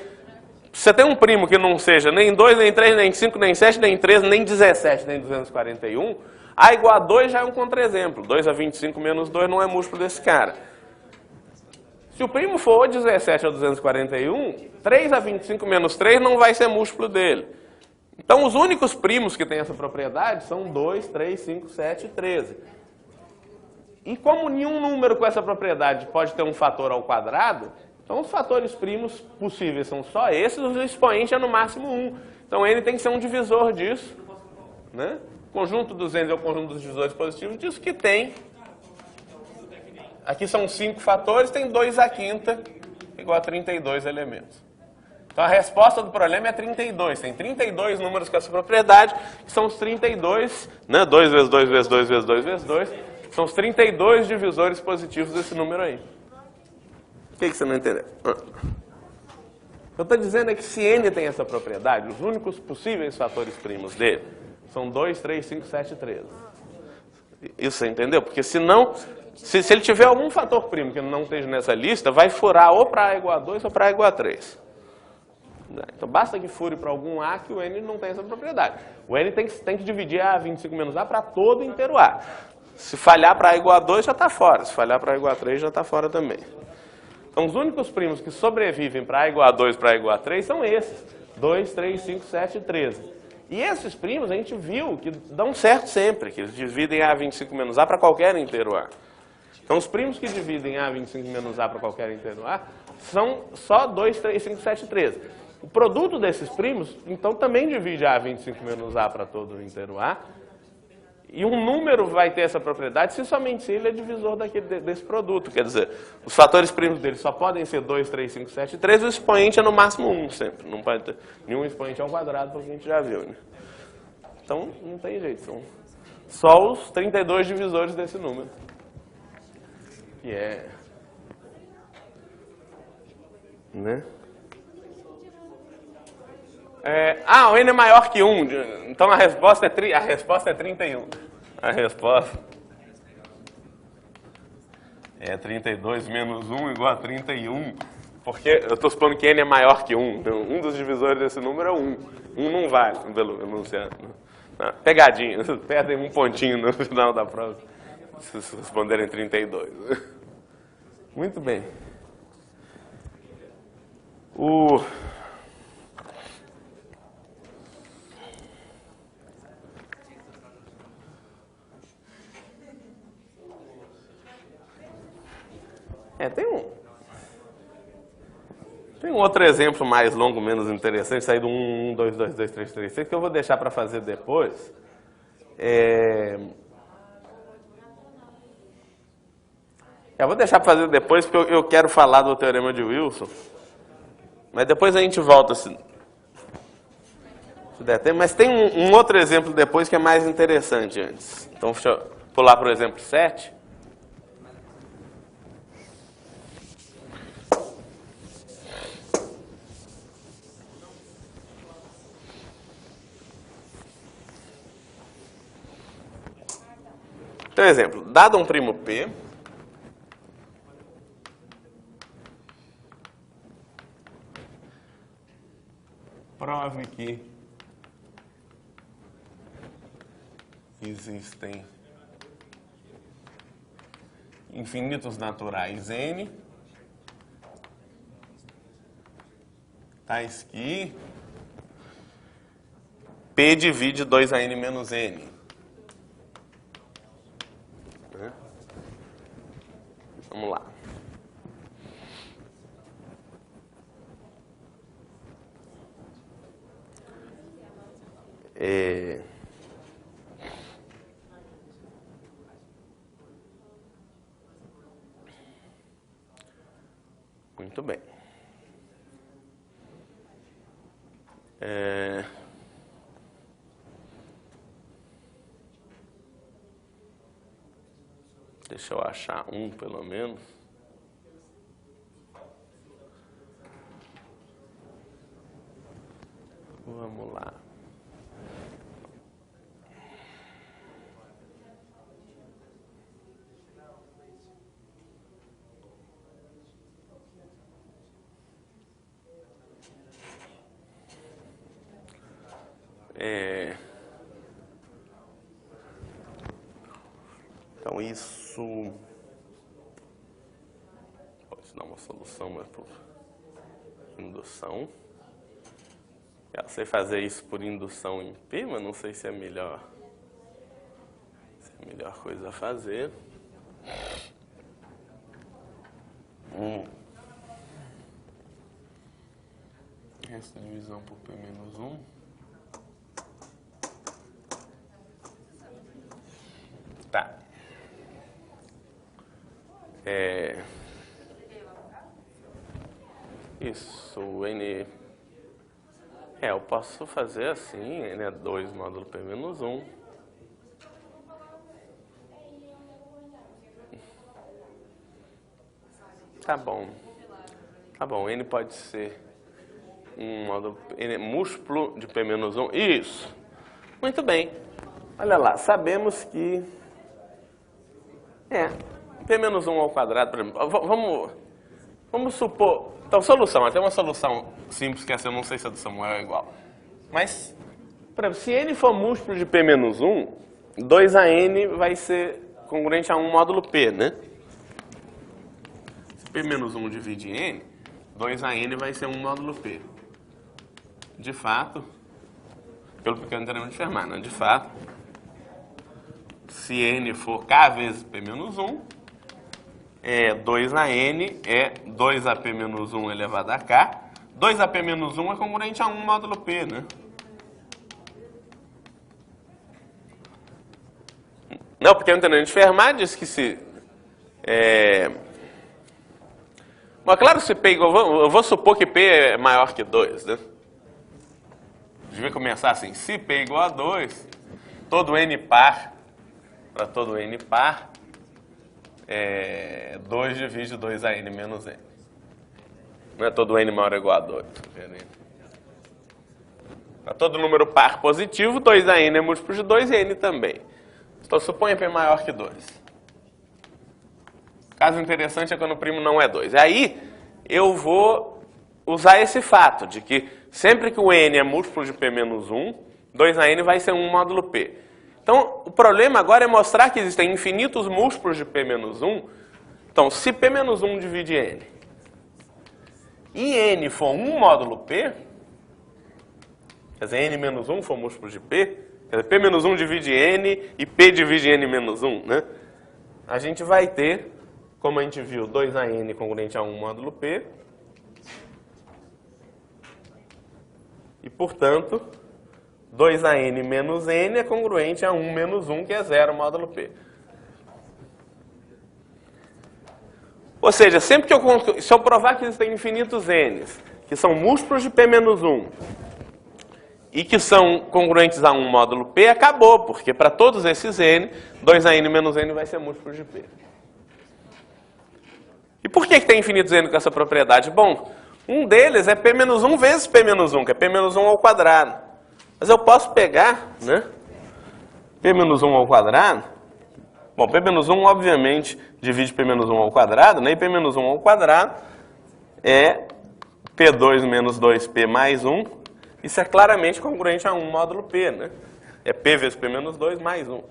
você tem um primo que não seja nem 2, nem 3, nem 5, nem 7, nem 13, nem 17, nem 241, A igual a 2 já é um contra-exemplo. 2 a 25 menos 2 não é múltiplo desse cara. Se o primo for ou 17 ou 241, 3 a 25 menos 3 não vai ser múltiplo dele. Então, os únicos primos que têm essa propriedade são 2, 3, 5, 7 e 13. E como nenhum número com essa propriedade pode ter um fator ao quadrado, então os fatores primos possíveis são só esses, o expoente é no máximo 1. Então, ele tem que ser um divisor disso, né? O conjunto dos N é o conjunto dos divisores positivos disso que tem. Aqui são 5 fatores, tem 2 à quinta, igual a 32 elementos. Então a resposta do problema é 32. Tem 32 números com essa propriedade, que são os 32, né? 2 vezes 2 vezes 2 vezes 2 vezes 2, são os 32 divisores positivos desse número aí. O que você não entendeu? Eu estou dizendo é que se N tem essa propriedade, os únicos possíveis fatores primos dele são 2, 3, 5, 7 e 13. Isso você entendeu? Porque senão, se ele tiver algum fator primo que não esteja nessa lista, vai furar ou para A igual a 2 ou para A igual a 3. Então basta que fure para algum A que o N não tem essa propriedade. O N tem que dividir A25 menos A para todo inteiro A. Se falhar para A igual a 2 já está fora. Se falhar para A igual a 3 já está fora também. Então os únicos primos que sobrevivem para A igual a 2 para A igual a 3 são esses. 2, 3, 5, 7 e 13. E esses primos a gente viu que dão certo sempre, que eles dividem A25 menos A para qualquer inteiro A. Então os primos que dividem A25 menos A para qualquer inteiro A são só 2, 3, 5, 7 e 13. O produto desses primos, então, também divide A25 menos A para todo o inteiro A. E um número vai ter essa propriedade se somente se ele é divisor desse produto. Quer dizer, os fatores primos dele só podem ser 2, 3, 5, 7 e 13, o expoente é no máximo 1 sempre. Não pode ter nenhum expoente ao quadrado, porque a gente já viu, né? Então, não tem jeito. São só os 32 divisores desse número. Que é... né? O N é maior que 1. Então a resposta é 31. A resposta é 32 menos 1 igual a 31. Porque eu estou supondo que N é maior que 1. Então, um dos divisores desse número é 1. 1 não vale, pelo enunciado. Pegadinha. Vocês perdem um pontinho no final da prova se responderem 32. Muito bem. Tem um outro exemplo mais longo, menos interessante, sair do 1, 2, 2, 2, 3, 3, 6, que eu vou deixar para fazer depois. Eu vou deixar para fazer depois, porque eu quero falar do teorema de Wilson. Mas depois a gente volta, se der tempo. Mas tem um outro exemplo depois que é mais interessante antes. Então, deixa eu pular para o exemplo 7. Então, exemplo, dado um primo P, prove que existem infinitos naturais N, tais que P divide 2AN menos N. Vamos lá. Muito bem. Deixa eu achar um, pelo menos. Vamos lá. Então isso pode dar uma solução, mas por indução. Eu sei fazer isso por indução em P, mas não sei se é melhor. Se é a melhor coisa a fazer. Essa divisão por P menos 1. Tá. Isso, N... eu posso fazer assim, N é 2 módulo P menos 1. Tá bom. Tá bom, N pode ser um módulo... N é múltiplo de P menos 1. Isso. Muito bem. Olha lá, sabemos que... P menos 1 ao quadrado, por exemplo. Vamos supor... Então, solução. Até uma solução simples, que essa eu não sei se a do Samuel é igual. Mas, por exemplo, se N for múltiplo de P menos 1, 2AN vai ser congruente a 1 módulo P, né? Se P menos 1 divide N, 2AN vai ser 1 módulo P. De fato, pelo pequeno teorema de Fermat, né? De fato, se N for K vezes P menos 1, 2AN é 2AP menos 1 elevado a K. 2AP menos 1 é congruente a 1 módulo P, né? Não, porque o teorema de Fermat diz que se... Mas claro, se P igual... Eu vou supor que P é maior que 2, né? Devia começar assim. Se P igual a 2, todo N par, para todo N par, 2 divide 2AN menos N. Não é todo N maior ou igual a 2. Para todo número par positivo, 2AN é múltiplo de 2 e N também. Então, suponha P maior que 2. Caso interessante é quando o primo não é 2. Aí, eu vou usar esse fato de que sempre que o N é múltiplo de P menos 1, 2AN vai ser 1 módulo P. Então, o problema agora é mostrar que existem infinitos múltiplos de P menos 1. Então, se P menos 1 divide N e N for 1 módulo P, quer dizer, N menos 1 for múltiplo de P, quer dizer, P menos 1 divide N e P divide N menos 1, né? A gente vai ter, como a gente viu, 2AN congruente a 1 módulo P. E, portanto, 2AN menos N é congruente a 1 menos 1, que é 0 módulo P. Ou seja, sempre que se eu provar que existem infinitos N's, que são múltiplos de P menos 1, e que são congruentes a 1 módulo P, acabou, porque para todos esses N, 2AN menos N vai ser múltiplo de P. E por que tem infinitos N com essa propriedade? Bom, um deles é P menos 1 vezes P menos 1, que é P menos 1 ao quadrado. Mas eu posso pegar, né, P menos 1 ao quadrado. Bom, P menos 1, obviamente, divide P menos 1 ao quadrado, né? E P menos 1 ao quadrado é P2 menos 2P mais 1. Isso é claramente congruente a 1 módulo P, né? É P vezes P menos 2 mais 1.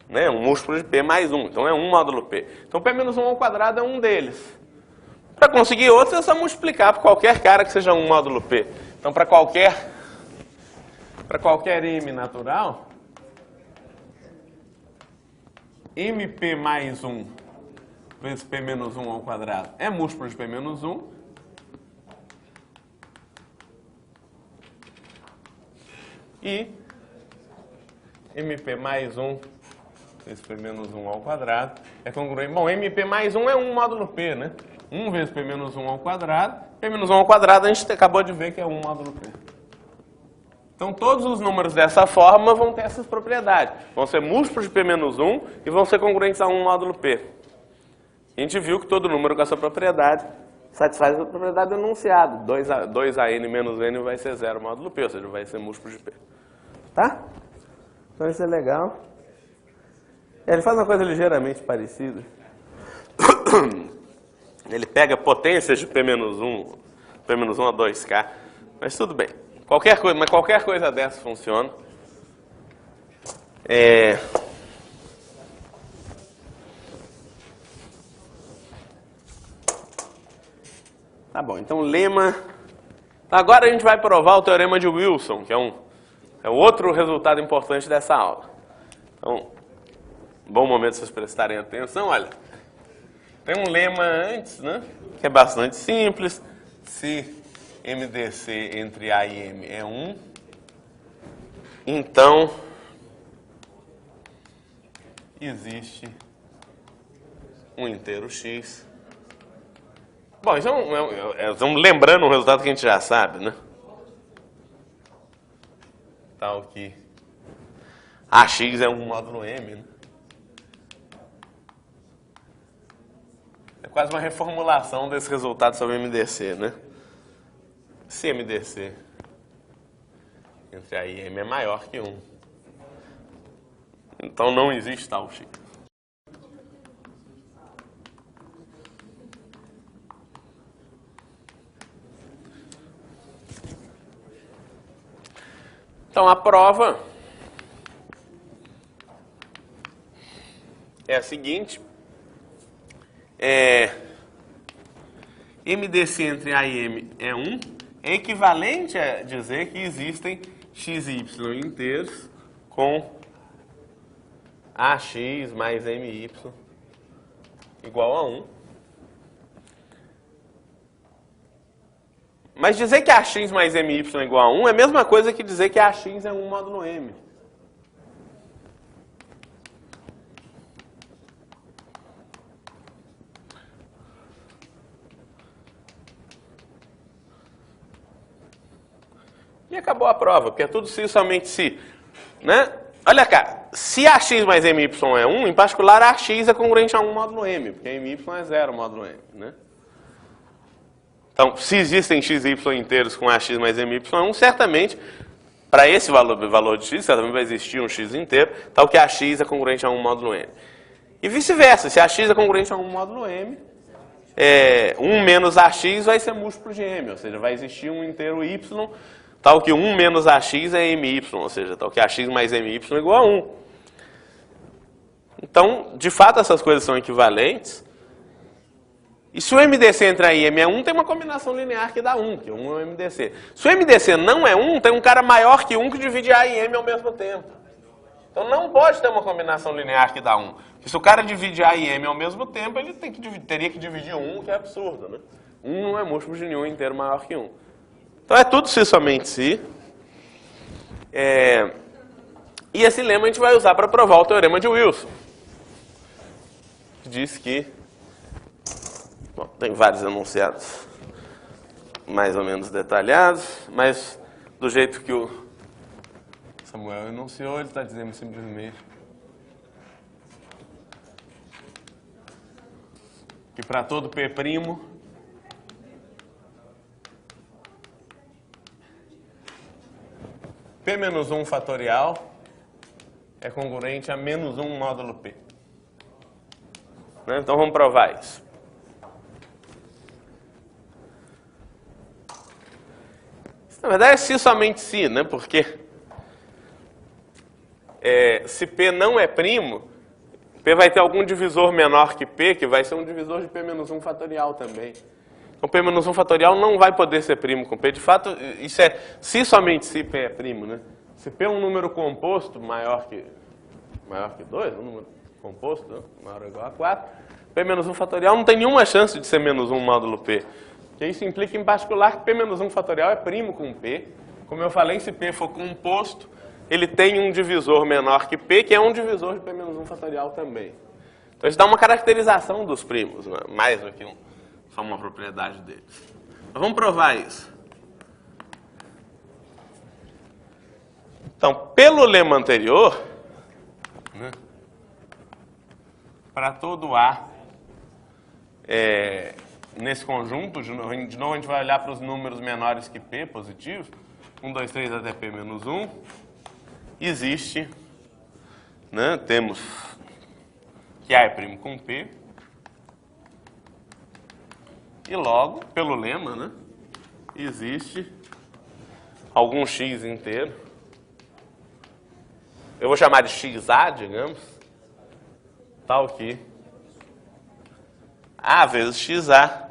Né? Um múltiplo de P mais 1. Então, é 1 módulo P. Então, P menos 1 ao quadrado é um deles. Para conseguir outros, é só multiplicar por qualquer cara que seja 1 módulo P. Então, para qualquer M natural, MP mais 1 vezes P menos 1 ao quadrado é múltiplo de P menos 1. E MP mais 1 esse P menos 1 ao quadrado é congruente. Bom, MP mais 1 é 1 módulo P, né? 1 vezes P menos 1 ao quadrado. P menos 1 ao quadrado a gente acabou de ver que é 1 módulo P. Então, todos os números dessa forma vão ter essas propriedades. Vão ser múltiplos de P menos 1 e vão ser congruentes a 1 módulo P. A gente viu que todo número com essa propriedade satisfaz a propriedade do enunciado. 2an menos n vai ser 0 módulo P, ou seja, vai ser múltiplo de P. Tá? Então, isso é legal. Ele faz uma coisa ligeiramente parecida. Ele pega potências de P menos 1 a 2K, mas tudo bem. Qualquer coisa dessa funciona. Tá bom, então lema... Agora a gente vai provar o teorema de Wilson, que é outro resultado importante dessa aula. Então, bom momento vocês prestarem atenção, olha. Tem um lema antes, né? Que é bastante simples. Se MDC entre A e M é 1, então existe um inteiro X. Bom, isso estamos lembrando um resultado que a gente já sabe, né? Tal que AX é um módulo M, né? É quase uma reformulação desse resultado sobre MDC, né? Se MDC entre A e M é maior que 1, então não existe tal X. Então a prova é a seguinte: MDC entre A e M é 1, é equivalente a dizer que existem x e y inteiros com AX mais MY igual a 1. Mas dizer que AX mais MY é igual a 1 é a mesma coisa que dizer que AX é 1 módulo M. E acabou a prova, porque é tudo se somente se. Né? Olha cá, se AX mais MY é 1, em particular AX é congruente a 1 módulo M, porque MY é 0 módulo M. Né? Então, se existem x e y inteiros com AX mais MY é 1, certamente, para esse valor de x, certamente vai existir um x inteiro, tal que AX é congruente a 1 módulo M. E vice-versa, se AX é congruente a 1 módulo M, 1 menos AX vai ser múltiplo de M, ou seja, vai existir um inteiro y, tal que 1 menos AX é MY, ou seja, tal que AX mais MY é igual a 1. Então, de fato, essas coisas são equivalentes. E se o MDC entre A e M é 1, tem uma combinação linear que dá 1, que 1 é o MDC. Se o MDC não é 1, tem um cara maior que 1 que divide A e M ao mesmo tempo. Então não pode ter uma combinação linear que dá 1. Porque se o cara divide A e M ao mesmo tempo, ele teria que dividir 1, que é absurdo, né? 1 não é múltiplo de nenhum inteiro maior que 1. Então é tudo se somente se. E esse lema a gente vai usar para provar o teorema de Wilson. Que diz que... Bom, tem vários enunciados mais ou menos detalhados, mas do jeito que o Samuel enunciou, ele está dizendo simplesmente que para todo P', P menos 1 fatorial é congruente a menos 1 módulo P. Né? Então vamos provar isso. Na verdade é se somente se, né? Porque se P não é primo, P vai ter algum divisor menor que P, que vai ser um divisor de P menos 1 fatorial também. Então P menos 1 fatorial não vai poder ser primo com P. De fato, isso é se somente se P é primo, né? Se P é um número composto maior que 2, um número composto, né? Maior ou igual a 4, P menos 1 fatorial não tem nenhuma chance de ser menos 1 módulo P. Porque isso implica, em particular, que P menos 1 fatorial é primo com P. Como eu falei, se P for composto, ele tem um divisor menor que P, que é um divisor de P menos 1 fatorial também. Então isso dá uma caracterização dos primos, né? Mais do que só uma propriedade deles. Mas vamos provar isso. Então, pelo lema anterior, né, para todo A nesse conjunto, de novo a gente vai olhar para os números menores que P, positivos, 1, 2, 3 até P menos 1, existe, né, temos que A é primo com P, e logo, pelo lema, né, existe algum x inteiro, eu vou chamar de xa, digamos, tal que A vezes xa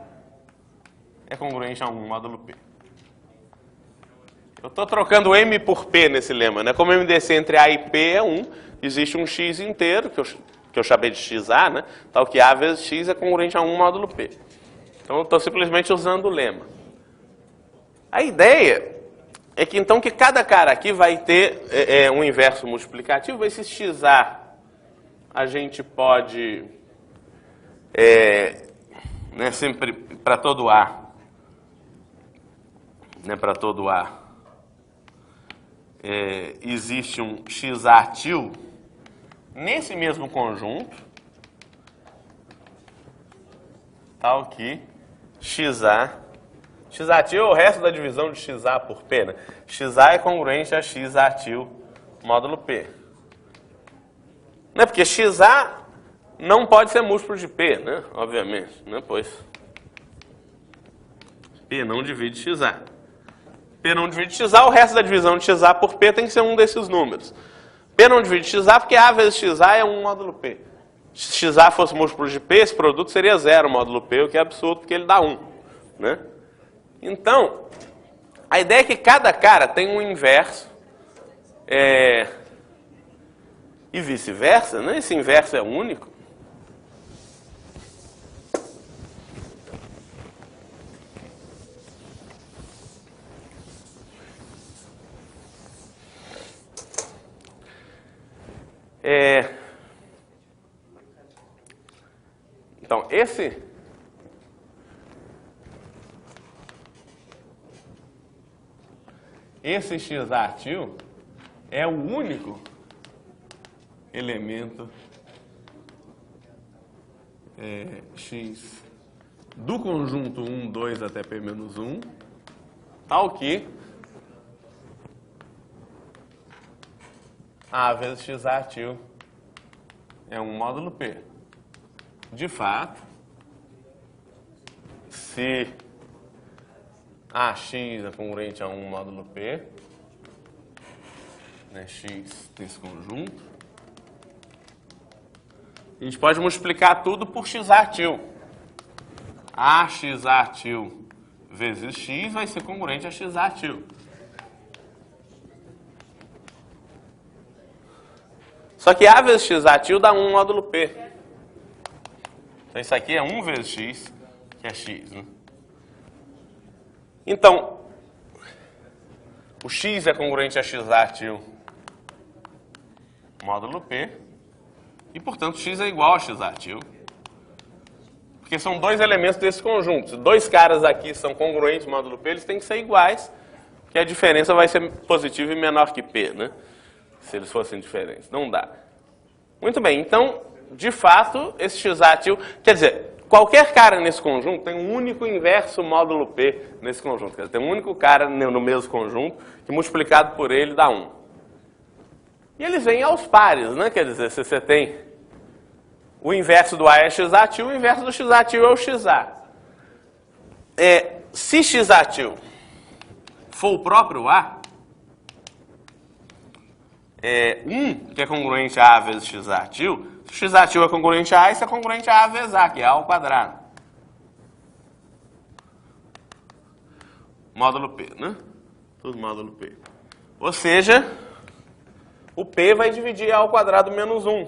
é congruente a 1 módulo P. Eu estou trocando M por P nesse lema, né? Como MDC entre A e P é 1, existe um x inteiro, que eu chamei de xa, né? Tal que A vezes x é congruente a 1 módulo P. Então eu estou simplesmente usando o lema. A ideia é que então que cada cara aqui vai ter um inverso multiplicativo. Esse xa a gente pode, né, sempre para todo A, né, para todo A, existe um xa til nesse mesmo conjunto, tal que xa til é o resto da divisão de xa por P, né? Xa é congruente a xa til módulo P. Né? Porque xa não pode ser múltiplo de P, né? Obviamente, né? Pois P não divide xa. P não divide xa, o resto da divisão de xa por P tem que ser um desses números. P não divide xa porque A vezes xa é 1 módulo P. Se xa fosse múltiplo de P, esse produto seria 0 módulo P, o que é absurdo porque ele dá 1. Né? Então, a ideia é que cada cara tem um inverso e vice-versa, né? Esse inverso é único. Então, esse xa til é o único elemento x do conjunto 1, 2 até P menos 1, tal que A vezes xa til é 1 módulo P. De fato, se AX é congruente a 1 módulo P, né, x desse conjunto, a gente pode multiplicar tudo por xa til. A xa til vezes x vai ser congruente a xa til. Só que A vezes xa til dá 1 módulo P. Então isso aqui é 1 vezes x, que é x, né? Então, o x é congruente a xa til módulo P, e, portanto, x é igual a xa til, porque são dois elementos desse conjunto. Se dois caras aqui são congruentes módulo P, eles têm que ser iguais, porque a diferença vai ser positiva e menor que P, né? Se eles fossem diferentes. Não dá. Muito bem, então, de fato, esse xa til, quer dizer, qualquer cara nesse conjunto tem um único inverso módulo P nesse conjunto. Quer dizer, tem um único cara no mesmo conjunto que multiplicado por ele dá 1. E eles vêm aos pares, né? Quer dizer, se você tem o inverso do A é xa til, o inverso do xa til é o xa. Se xa til for o próprio A, 1, que é congruente a A vezes xa til, se xa til é congruente a A, isso é congruente a A vezes A, que é A ao quadrado. Módulo P, né? Tudo módulo P. Ou seja, o P vai dividir A ao quadrado menos 1,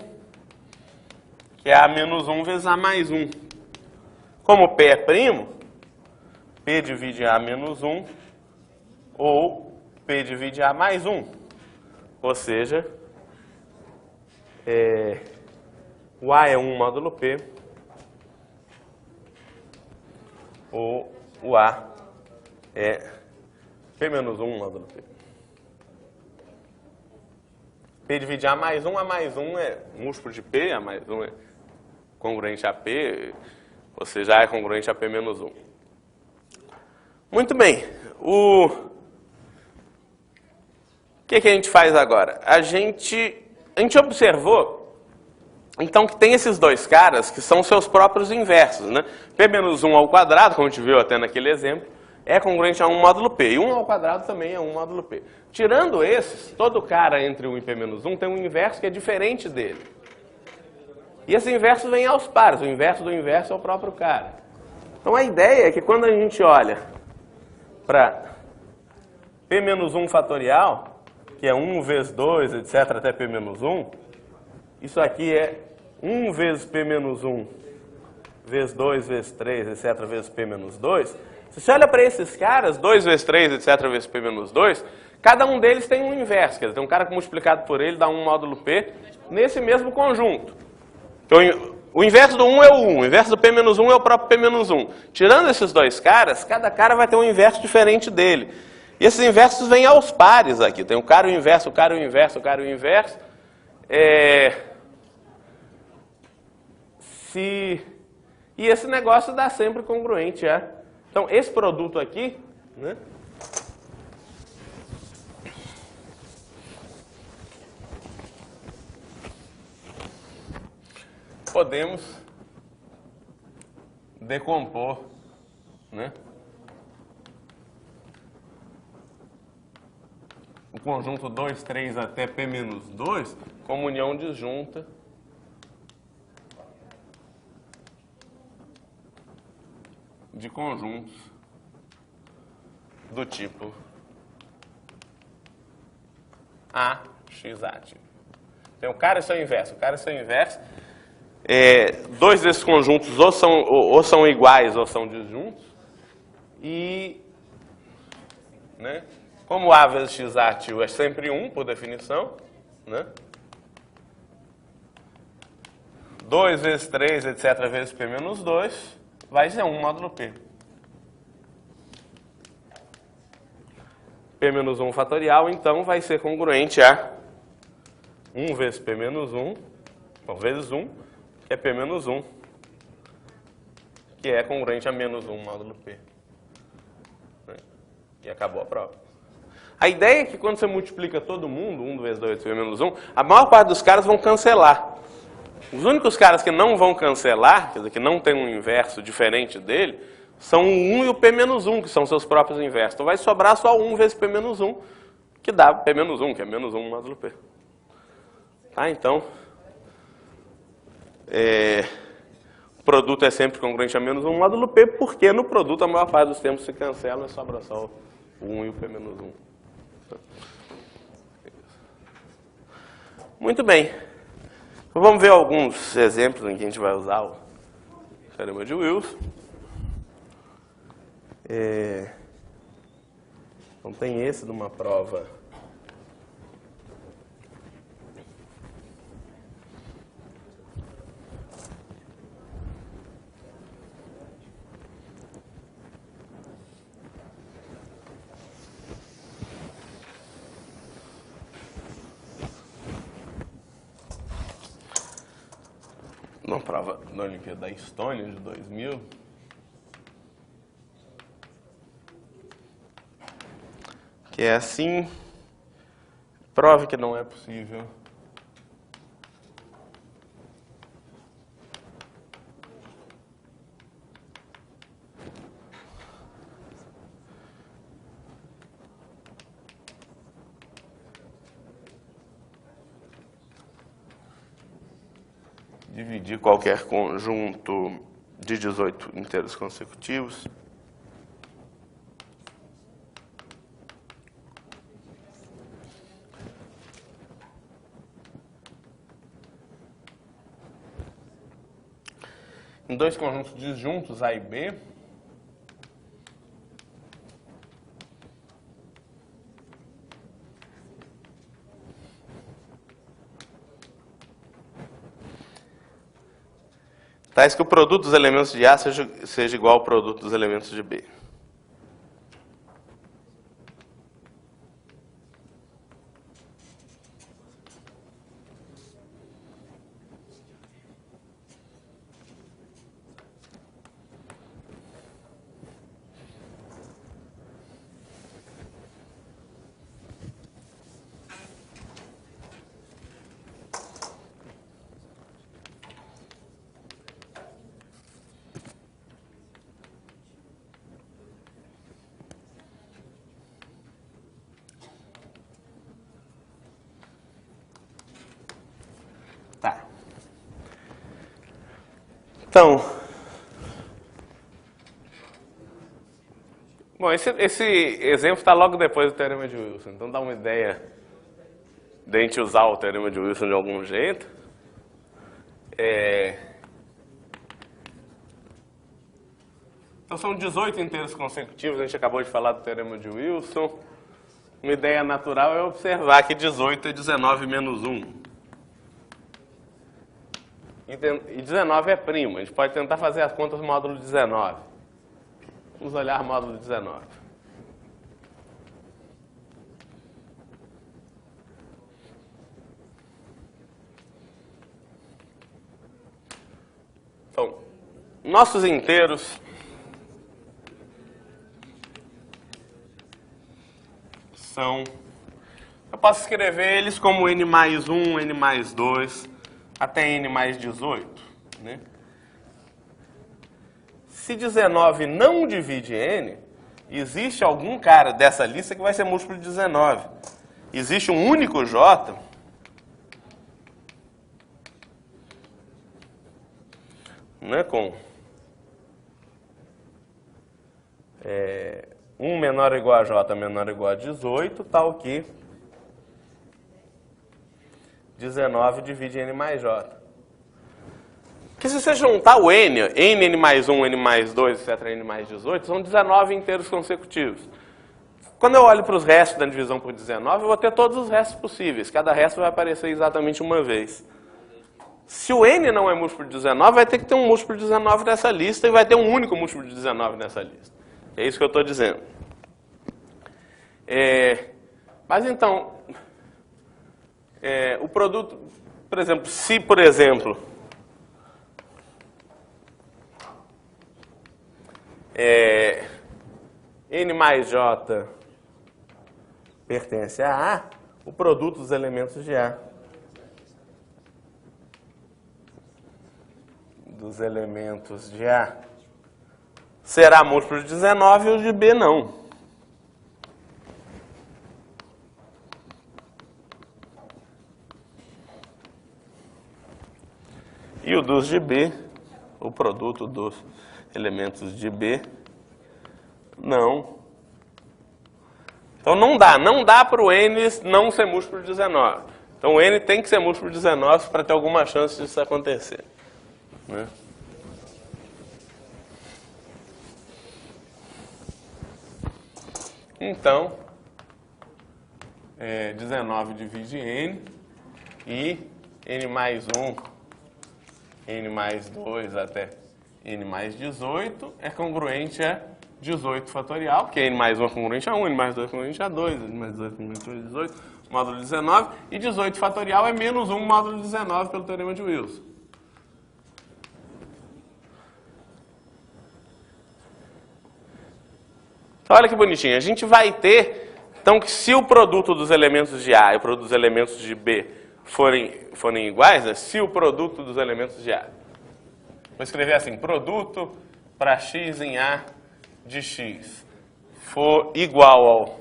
que é A menos 1 vezes A mais 1. Como P é primo, P divide A menos 1, ou P divide A mais 1. Ou seja, o A é 1 módulo P, ou o A é P menos 1 módulo P. P divide A mais 1 é múltiplo de P, A mais 1 é congruente a P, ou seja, A é congruente a P menos 1. Muito bem, o que a gente faz agora? A gente observou, então, que tem esses dois caras que são seus próprios inversos, né? P menos 1 ao quadrado, como a gente viu até naquele exemplo, é congruente a 1 módulo P. E 1 ao quadrado também é 1 módulo P. Tirando esses, todo cara entre 1 e P menos 1 tem um inverso que é diferente dele. E esse inverso vem aos pares. O inverso do inverso é o próprio cara. Então a ideia é que quando a gente olha para P menos 1 fatorial, que é 1 vezes 2, etc., até P menos 1, isso aqui é 1 vezes P menos 1, vezes 2, vezes 3, etc., vezes P menos 2. Se você olha para esses caras, 2 vezes 3, etc., vezes P menos 2, cada um deles tem um inverso. Quer dizer, tem um cara que multiplicado por ele dá 1 módulo P nesse mesmo conjunto. Então, o inverso do 1 é o 1, o inverso do P menos 1 é o próprio P menos 1. Tirando esses dois caras, cada cara vai ter um inverso diferente dele. E esses inversos vêm aos pares aqui. Tem o cara e o inverso, o cara e o inverso, o cara e o inverso. E esse negócio dá sempre congruente a... Então, esse produto aqui, né? Podemos decompor, né? O conjunto 2, 3 até P menos 2 como união disjunta de conjuntos do tipo A, X ativo. Então, o cara é seu inverso, o cara é seu inverso. Dois desses conjuntos ou são iguais ou são disjuntos. E, né, como A vezes X ativo é sempre 1, por definição, né? 2 vezes 3, etc., vezes P menos 2, vai ser 1 módulo P. P menos 1 fatorial, então, vai ser congruente a 1 vezes P menos 1, então, vezes 1, que é P menos 1, que é congruente a menos 1 módulo P. E acabou a prova. A ideia é que quando você multiplica todo mundo, 1 vezes 2 P menos 1, a maior parte dos caras vão cancelar. Os únicos caras que não vão cancelar, quer dizer, que não tem um inverso diferente dele, são o 1 e o P menos 1, que são seus próprios inversos. Então vai sobrar só 1 vezes P menos 1, que dá P menos 1, que é menos 1 módulo P. Tá, então, o produto é sempre congruente a menos 1 módulo P, porque no produto a maior parte dos tempos se cancela e sobra só o 1 e o P menos 1. Muito bem. Então, vamos ver alguns exemplos em que a gente vai usar o teorema de Wilson. Então tem esse numa prova da Olimpíada da Estônia de 2000. Que é assim, prove que não é possível dividir qualquer conjunto de 18 inteiros consecutivos em dois conjuntos disjuntos, A e B, tais que o produto dos elementos de A seja igual ao produto dos elementos de B. Tá. Então, bom, esse exemplo está logo depois do teorema de Wilson. Então dá uma ideia de a gente usar o teorema de Wilson de algum jeito. Então são 18 inteiros consecutivos, a gente acabou de falar do teorema de Wilson. Uma ideia natural é observar que 18 é 19 menos 1. E 19 é primo. A gente pode tentar fazer as contas do módulo 19. Vamos olhar o módulo 19. Então, nossos inteiros são... Eu posso escrever eles como n mais 1, n mais 2... até n mais 18, né? Se 19 não divide n, existe algum cara dessa lista que vai ser múltiplo de 19. Existe um único j né, com 1 menor ou igual a j menor ou igual a 18, tal que 19 divide n mais j. Porque se você juntar o n mais 1, n mais 2, etc., n mais 18, são 19 inteiros consecutivos. Quando eu olho para os restos da divisão por 19, eu vou ter todos os restos possíveis. Cada resto vai aparecer exatamente uma vez. Se o n não é múltiplo de 19, vai ter que ter um múltiplo de 19 nessa lista e vai ter um único múltiplo de 19 nessa lista. É isso que eu estou dizendo. Mas então... o produto, por exemplo, se, por exemplo, n mais j pertence a A, o produto dos elementos de A será múltiplo de 19 e o de B não. E o dos de B, o produto dos elementos de B, não. Então não dá para o n não ser múltiplo de 19. Então o n tem que ser múltiplo de 19 para ter alguma chance disso acontecer, né? Então, 19 divide n e n mais 1, n mais 2 até n mais 18 é congruente a 18 fatorial, porque n mais 1 é congruente a 1, n mais 2 é congruente a 2, n mais 2 é congruente a 18, módulo 19, e 18 fatorial é menos 1 módulo 19 pelo teorema de Wilson. Então, olha que bonitinho. A gente vai ter, então, que se o produto dos elementos de A e o produto dos elementos de B forem iguais, né? Se o produto dos elementos de A. Vou escrever assim, produto para x em A de x for igual ao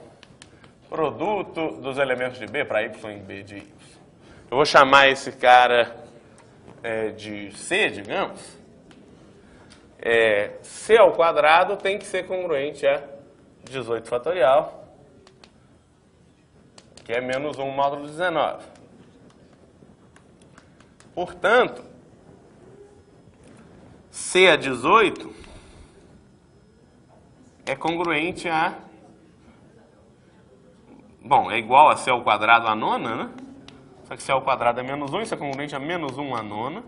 produto dos elementos de B para y em B de y. Eu vou chamar esse cara de C, digamos. C ao quadrado tem que ser congruente a 18 fatorial, que é menos 1 módulo 19. Portanto, C a 18 é congruente a... Bom, é igual a C ao quadrado a nona, né? Só que C ao quadrado é menos 1, isso é congruente a menos 1 a nona,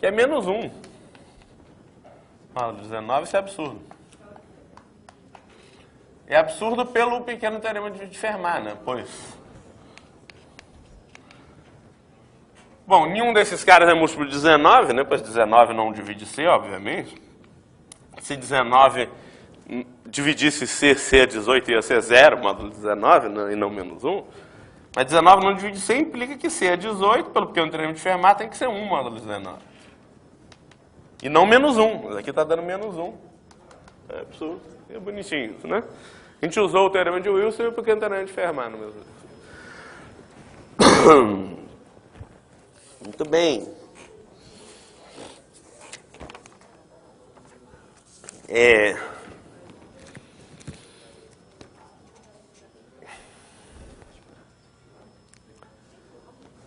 que é menos 1. Módulo 19, isso é absurdo. É absurdo pelo pequeno teorema de Fermat, né? Pois... Bom, nenhum desses caras é múltiplo de 19, né? Pois 19 não divide C, obviamente. Se 19 dividisse C é 18, ia ser 0, módulo 19, né? E não menos 1. Mas 19 não divide C implica que C é 18, pelo pequeno teorema de Fermat tem que ser 1 módulo 19. E não menos 1, mas aqui está dando menos 1. É absurdo, é bonitinho isso, né? A gente usou o teorema de Wilson e o pequeno teorema de Fermat no mesmo. Muito bem.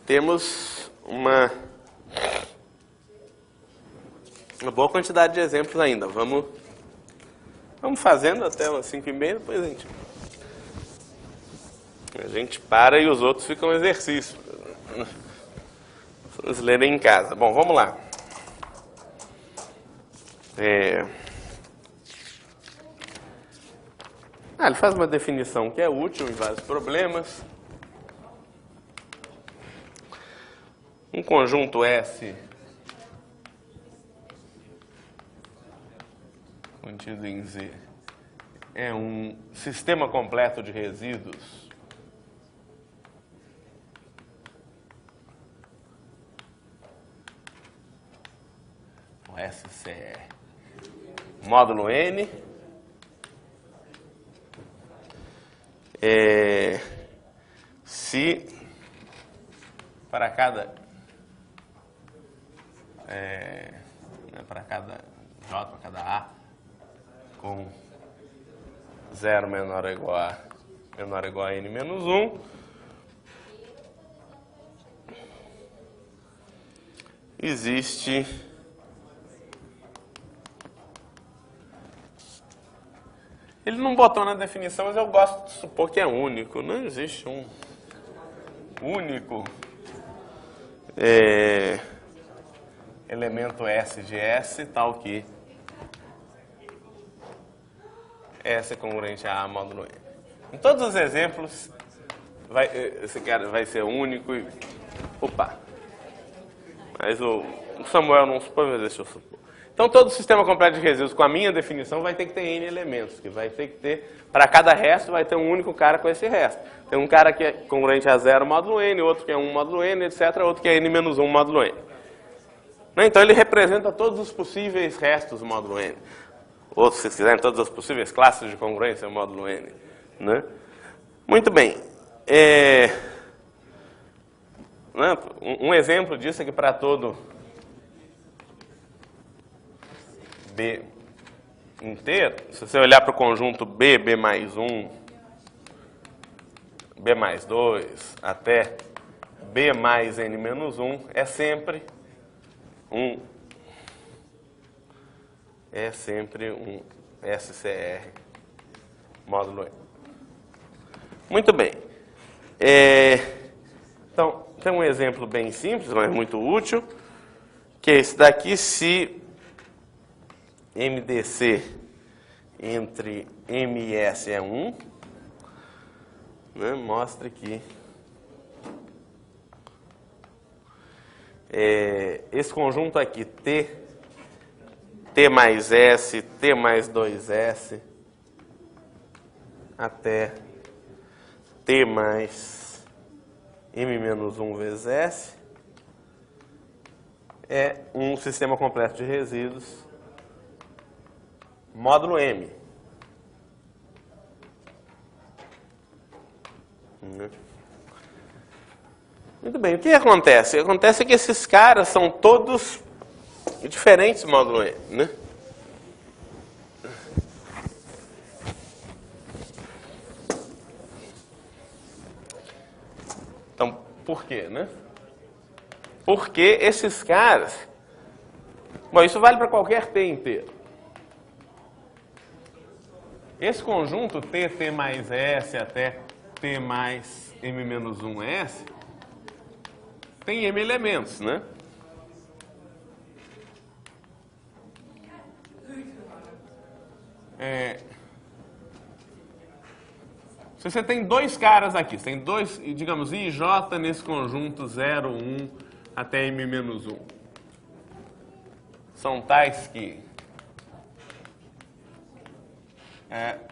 Temos uma boa quantidade de exemplos ainda. Vamos fazendo até umas 5h30, depois a gente para e os outros ficam exercício. Vocês lerem em casa. Bom, vamos lá. Ele faz uma definição que é útil em vários problemas. Um conjunto S contido em Z é um sistema completo de resíduos o SCR módulo N se para cada J, para cada A com 0 menor ou igual a N menos 1, existe ele não botou na definição, mas eu gosto de supor que é único. Não existe um único elemento S de S, tal que S é congruente a A módulo N. Em todos os exemplos, esse cara vai ser único e... Opa! Mas o Samuel não supõe, mas deixa eu supor. Então, todo sistema completo de resíduos, com a minha definição, vai ter que ter N elementos, que vai ter que ter, para cada resto, vai ter um único cara com esse resto. Tem um cara que é congruente a 0 módulo N, outro que é 1 módulo N, etc., outro que é N menos 1 módulo N. Então, ele representa todos os possíveis restos do módulo N. Ou, se vocês quiserem, todas as possíveis classes de congruência módulo N. Né? Muito bem. Um exemplo disso é que para todo B inteiro, se você olhar para o conjunto B, B mais 1, B mais 2, até B mais N menos 1, é sempre um SCR módulo N. Muito bem. Então, tem um exemplo bem simples, mas muito útil, que é esse daqui, se MDC entre M e S é 1, né, mostre que esse conjunto aqui, T mais S, T mais 2S, até T mais M menos 1 vezes S, é um sistema completo de resíduos módulo M. Muito bem, o que acontece? Acontece que esses caras são todos diferentes módulo N, né? Então, por quê, né? Porque esses caras... Bom, isso vale para qualquer T inteiro. Esse conjunto T mais S até T mais M menos 1S tem M elementos, né? Se você tem dois caras aqui, você tem dois, digamos, I e J nesse conjunto 0, 1 até M-1. São tais que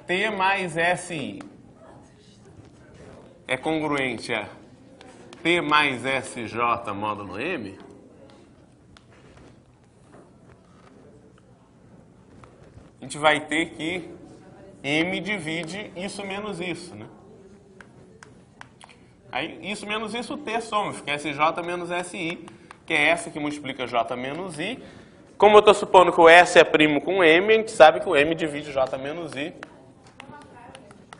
T mais SI é congruente a T mais SJ módulo M, a gente vai ter que M divide isso menos isso, né? Aí, isso menos isso, o T soma, fica SJ menos SI, que é S que multiplica J menos I. Como eu estou supondo que o S é primo com M, a gente sabe que o M divide J menos I.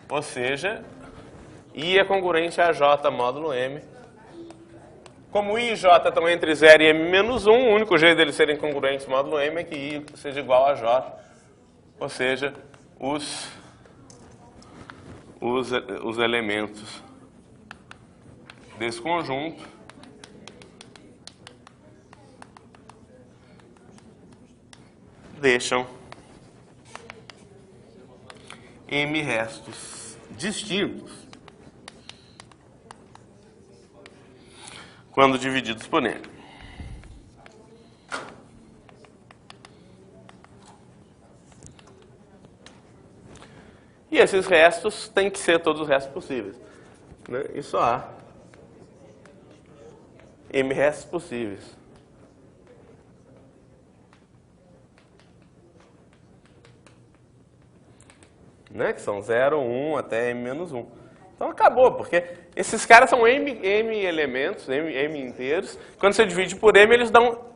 Ou seja, I é congruente a J módulo M. Como I e J estão entre 0 e M menos 1, o único jeito deles serem congruentes módulo M é que I seja igual a J. Ou seja, os elementos desse conjunto deixam M restos distintos quando divididos por N. E esses restos têm que ser todos os restos possíveis, né? E só há M restos possíveis. Né? Que são 0, 1 até M menos 1. Então acabou, porque esses caras são M elementos, M inteiros. Quando você divide por M, eles dão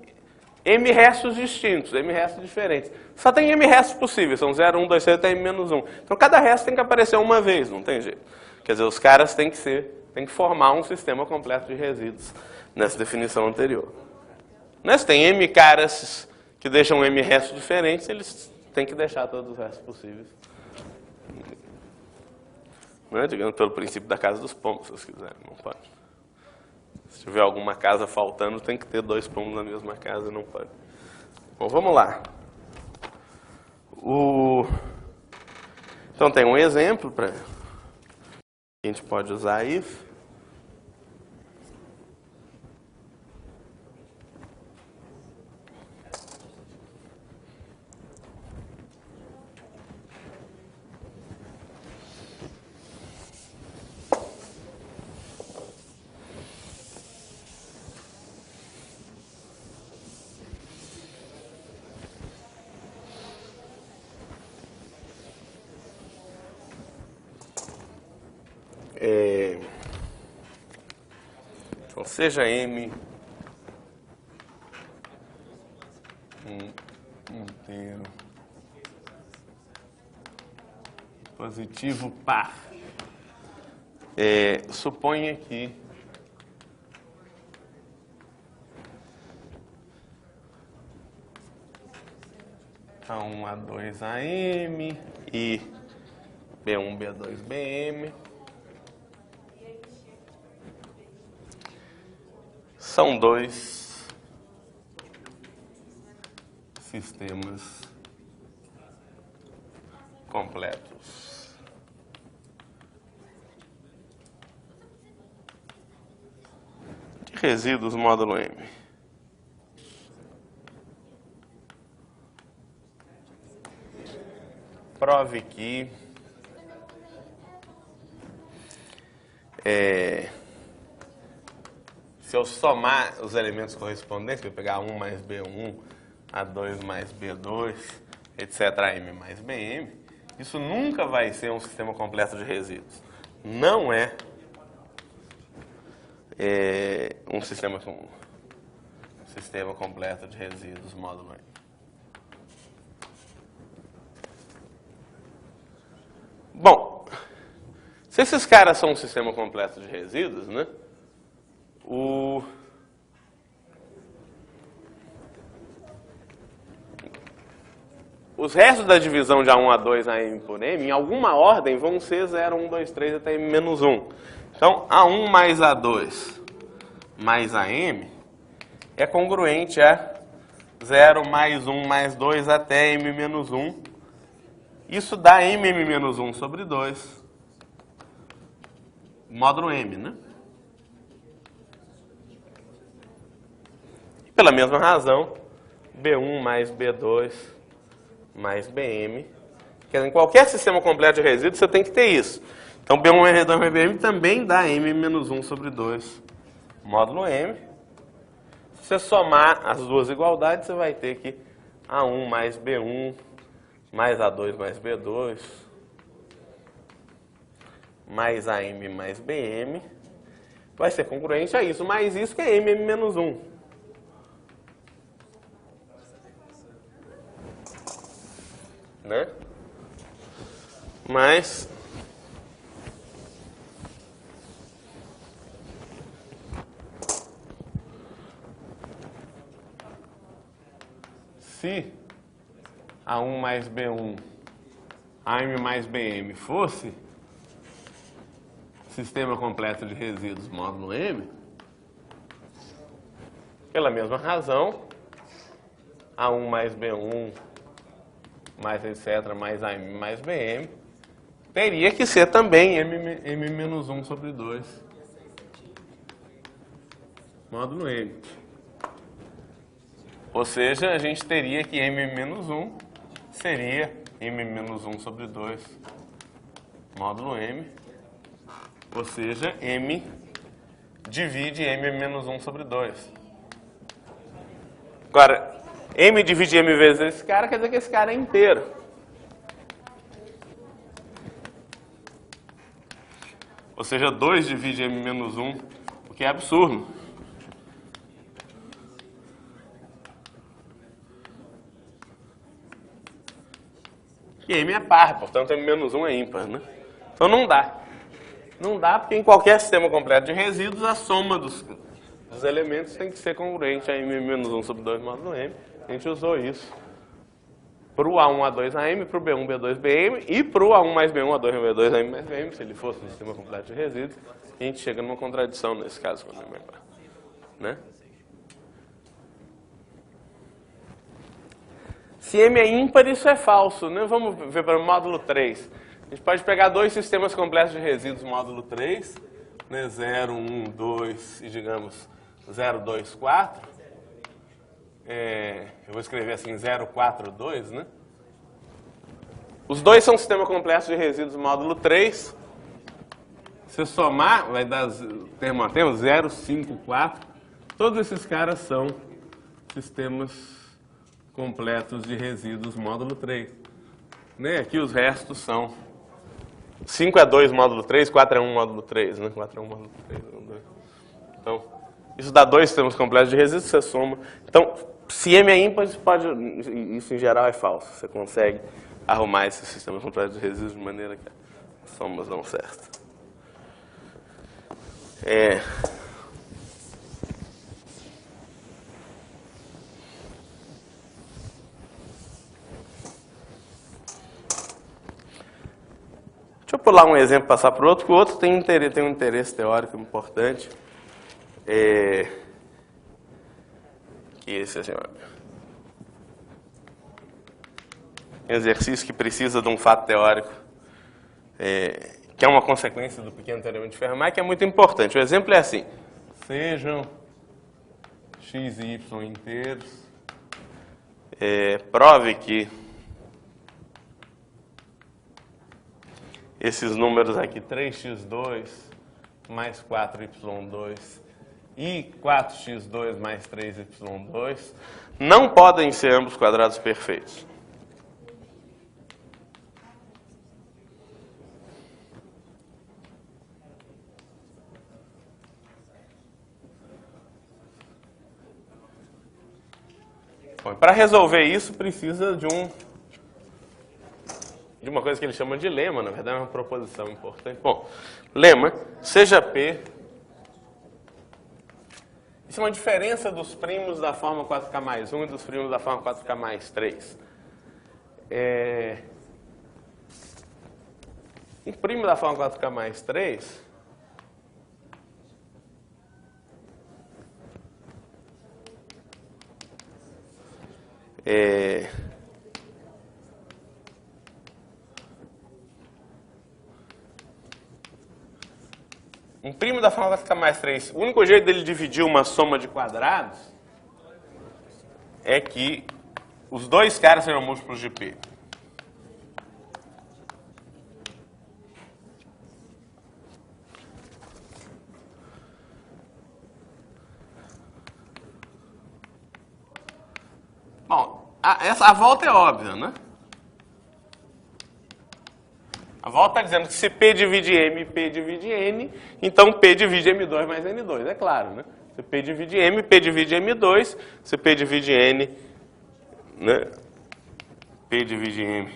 M restos distintos, M restos diferentes. Só tem M restos possíveis, são 0, 1, 2, 3 até M menos 1. Então cada resto tem que aparecer uma vez, não tem jeito. Quer dizer, os caras têm que formar um sistema completo de resíduos nessa definição anterior. Né? Se tem M caras que deixam M restos diferentes, eles têm que deixar todos os restos possíveis. Né? Digamos, pelo princípio da casa dos pombos, se vocês quiserem, não pode. Se tiver alguma casa faltando, tem que ter 2 pombos na mesma casa, não pode. Bom, vamos lá. Então tem um exemplo para a gente pode usar if. Então, seja M um inteiro positivo par. Suponha que A1, A2, AM e B1, B2, BM são 2 sistemas completos. De resíduos módulo M. Prove que se eu somar os elementos correspondentes, que eu pegar A1 mais B1, A2 mais B2, etc., AM mais BM, isso nunca vai ser um sistema completo de resíduos. Não é um sistema completo de resíduos módulo M. Bom, se esses caras são um sistema completo de resíduos, né? Os restos da divisão de A1, A2, AM por M, em alguma ordem, vão ser 0, 1, 2, 3 até M menos 1. Então, A1 mais A2 mais AM é congruente a 0 mais 1 mais 2 até M menos 1 Isso dá mm-1 sobre 2, módulo m, né? Pela mesma razão, B1 mais B2 mais BM. Quer dizer, em qualquer sistema completo de resíduos, você tem que ter isso. Então, B1 mais B2 mais BM também dá m-1 sobre 2, módulo m. Se você somar as duas igualdades, você vai ter que A1 mais B1 mais A2 mais B2 mais AM mais BM vai ser congruente a isso, mais isso que é m-1. Né? Mas se A1 mais B1, AM mais BM fosse sistema completo de resíduos módulo M, pela mesma razão, A1 mais B1 mais etc. mais AM mais BM teria que ser também m-1 sobre 2, módulo M. Ou seja, a gente teria que m-1 seria m-1 sobre 2, módulo M. Ou seja, m divide m-1 sobre 2. Agora, m divide m vezes esse cara, quer dizer que esse cara é inteiro. Ou seja, 2 divide m-1, o que é absurdo. E m é par, portanto m-1 é ímpar, né? Então não dá. Não dá porque em qualquer sistema completo de resíduos, a soma dos elementos tem que ser congruente a m-1 sobre 2 módulo m. A gente usou isso para o A1, A2, AM, para o B1, B2, BM e para o A1 mais B1, A2, B2, AM mais BM, se ele fosse um sistema completo de resíduos. A gente chega numa contradição nesse caso, quando é par, né? Se m é ímpar, isso é falso, né? Vamos ver para o módulo 3. A gente pode pegar dois sistemas completos de resíduos módulo 3, né? 0, 1, 2 e, digamos, 0, 2, 4. Eu vou escrever assim, 0, 4, 2, né? Os dois são sistema completo de resíduos módulo 3. Se somar, vai dar termo a termo, 0, 5, 4. Todos esses caras são sistemas completos de resíduos módulo 3. Né? Aqui os restos são 5 é 2 módulo 3, 4 é 1 módulo 3, né? 4 é 1 módulo 3, 1, 2. Então, isso dá dois sistemas completos de resíduos, você soma. Então, se m é ímpar, isso em geral é falso. Você consegue arrumar esses sistemas completos de resíduos de maneira que as somas dão certo. Deixa eu pular um exemplo e passar para o outro, que o outro tem um interesse teórico importante. Que esse assim, exercício que precisa de um fato teórico, que é uma consequência do pequeno teorema de Fermat, que é muito importante. O exemplo é assim: sejam x e y inteiros, prove que esses números aqui, 3x2 mais 4y2 e 4x2 mais 3y2, não podem ser ambos quadrados perfeitos. Para resolver isso, precisa de uma coisa que ele chama de lema, na verdade é uma proposição importante. Bom, lema, seja P, isso é uma diferença dos primos da forma 4K mais 1 e dos primos da forma 4K mais 3. O primo da forma 4K mais 3... um primo da forma 4K mais 3, o único jeito dele dividir uma soma de quadrados é que os dois caras serão múltiplos de P. Bom, a volta é óbvia, né? A volta está dizendo que se P divide M, P divide N, então P divide M2 mais N2, é claro, né? Se P divide M, P divide M2, se P divide N, né? P divide M,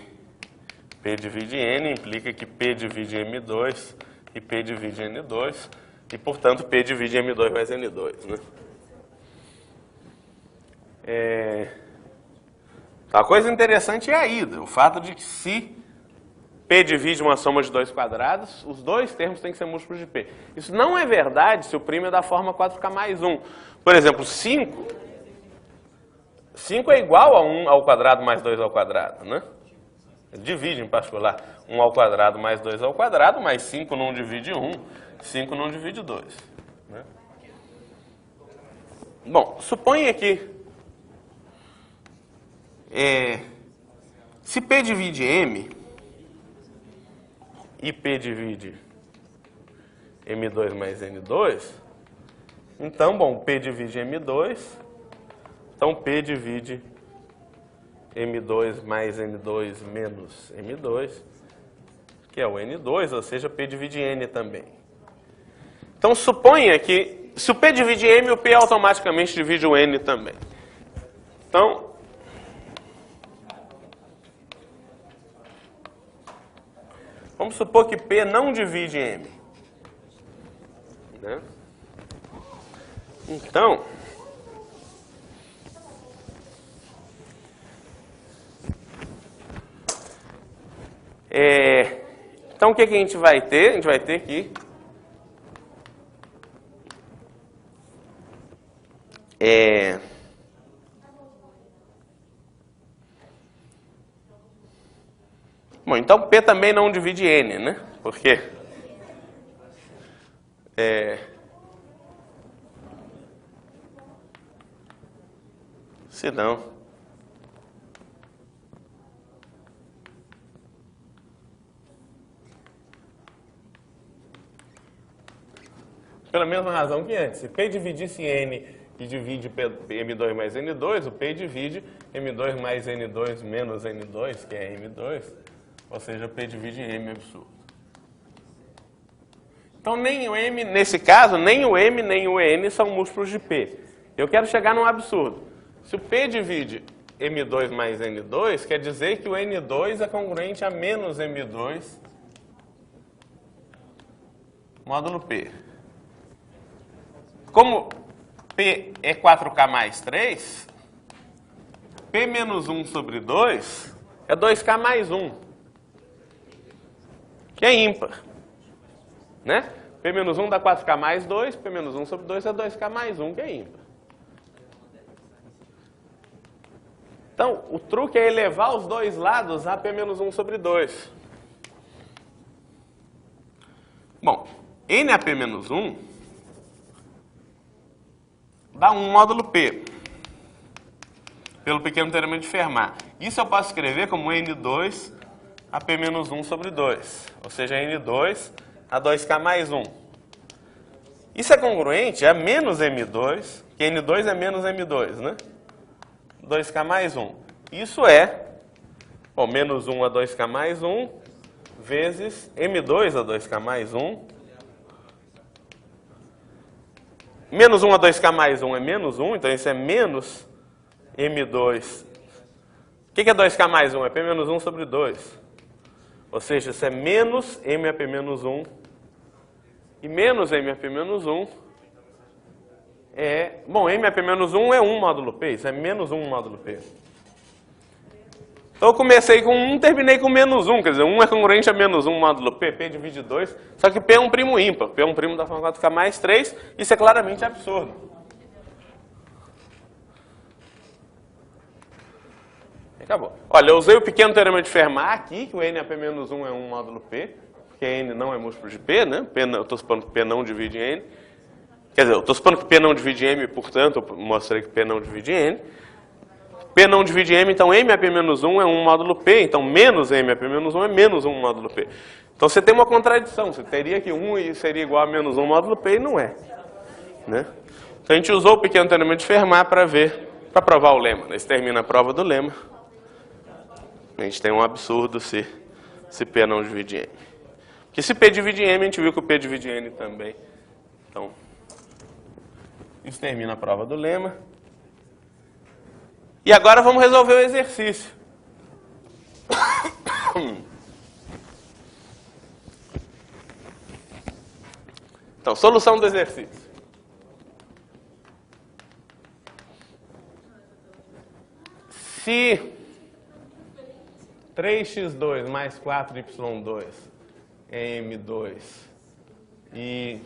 P divide N, implica que P divide M2 e P divide N2, e, portanto, P divide M2 mais N2, né? A coisa interessante é a ida, o fato de que se P divide uma soma de dois quadrados, os dois termos têm que ser múltiplos de P. Isso não é verdade se o primo é da forma 4K mais 1. Por exemplo, 5 é igual a 1 ao quadrado mais 2 ao quadrado, né? Divide em particular 1 ao quadrado mais 2 ao quadrado, mas 5 não divide 1, 5 não divide 2. Né? Bom, suponha que se P divide M e P divide M2 mais N2, então, bom, P divide M2, então P divide M2 mais N2 menos M2, que é o N2, ou seja, P divide N também. Então, suponha que, se o P divide M, o P automaticamente divide o N também. Então, vamos supor que P não divide M. Né? Então, o que a gente vai ter? A gente vai ter que bom, então P também não divide N, né? Por quê? Se não, pela mesma razão que antes. Se P dividisse N e divide M2 mais N2, o P divide M2 mais N2 menos N2, que é M2, ou seja, P divide M absurdo. Então, nem o M, nesse caso, nem o M nem o N são múltiplos de P. Eu quero chegar num absurdo. Se o P divide M2 mais N2, quer dizer que o N2 é congruente a menos M2 módulo P. Como P é 4K mais 3, P menos 1 sobre 2 é 2K mais 1, que é ímpar. Né? P menos 1 dá 4K mais 2, P menos 1 sobre 2 é 2K mais 1, que é ímpar. Então, o truque é elevar os dois lados a P menos 1 sobre 2. Bom, N a P menos 1 dá 1 módulo P, pelo pequeno teorema de Fermat. Isso eu posso escrever como N2 a P menos 1 sobre 2, ou seja, N2 a 2K mais 1. Isso é congruente a menos M2, que N2 é menos M2, né? 2K mais 1. Isso é, bom, menos 1 a 2K mais 1, vezes M2 a 2K mais 1. Menos 1 a 2K mais 1 é menos 1, então isso é menos M2. O que é 2K mais 1? É P menos 1 sobre 2. Ou seja, isso é menos M a P menos 1. E menos M a P menos 1 é... Bom, M a P menos 1 é 1 módulo P, isso é menos 1 módulo P. Então eu comecei com 1, terminei com menos 1, quer dizer, 1 é congruente a menos 1 módulo P, P divide 2, só que P é um primo ímpar, P é um primo da forma 4K mais 3, isso é claramente absurdo. Acabou. Olha, eu usei o pequeno teorema de Fermat aqui, que o N a P menos 1 é 1 módulo P, porque N não é múltiplo de P, né? Eu estou supondo que P não divide em N. Quer dizer, eu estou supondo que P não divide em M, portanto, eu mostrei que P não divide em N. P não divide em M, então M a P menos 1 é 1 módulo P, então menos M a P menos 1 é menos 1 módulo P. Então você tem uma contradição, você teria que 1 seria igual a menos 1 módulo P e não é. Né? Então a gente usou o pequeno teorema de Fermat para provar o lema. Né? Isso termina a prova do lema. A gente tem um absurdo se P não divide em M. Porque se P divide em M, a gente viu que o P divide em N também. Então, isso termina a prova do lema. E agora vamos resolver o exercício. Então, solução do exercício. Se 3x2 mais 4y2 é m2 e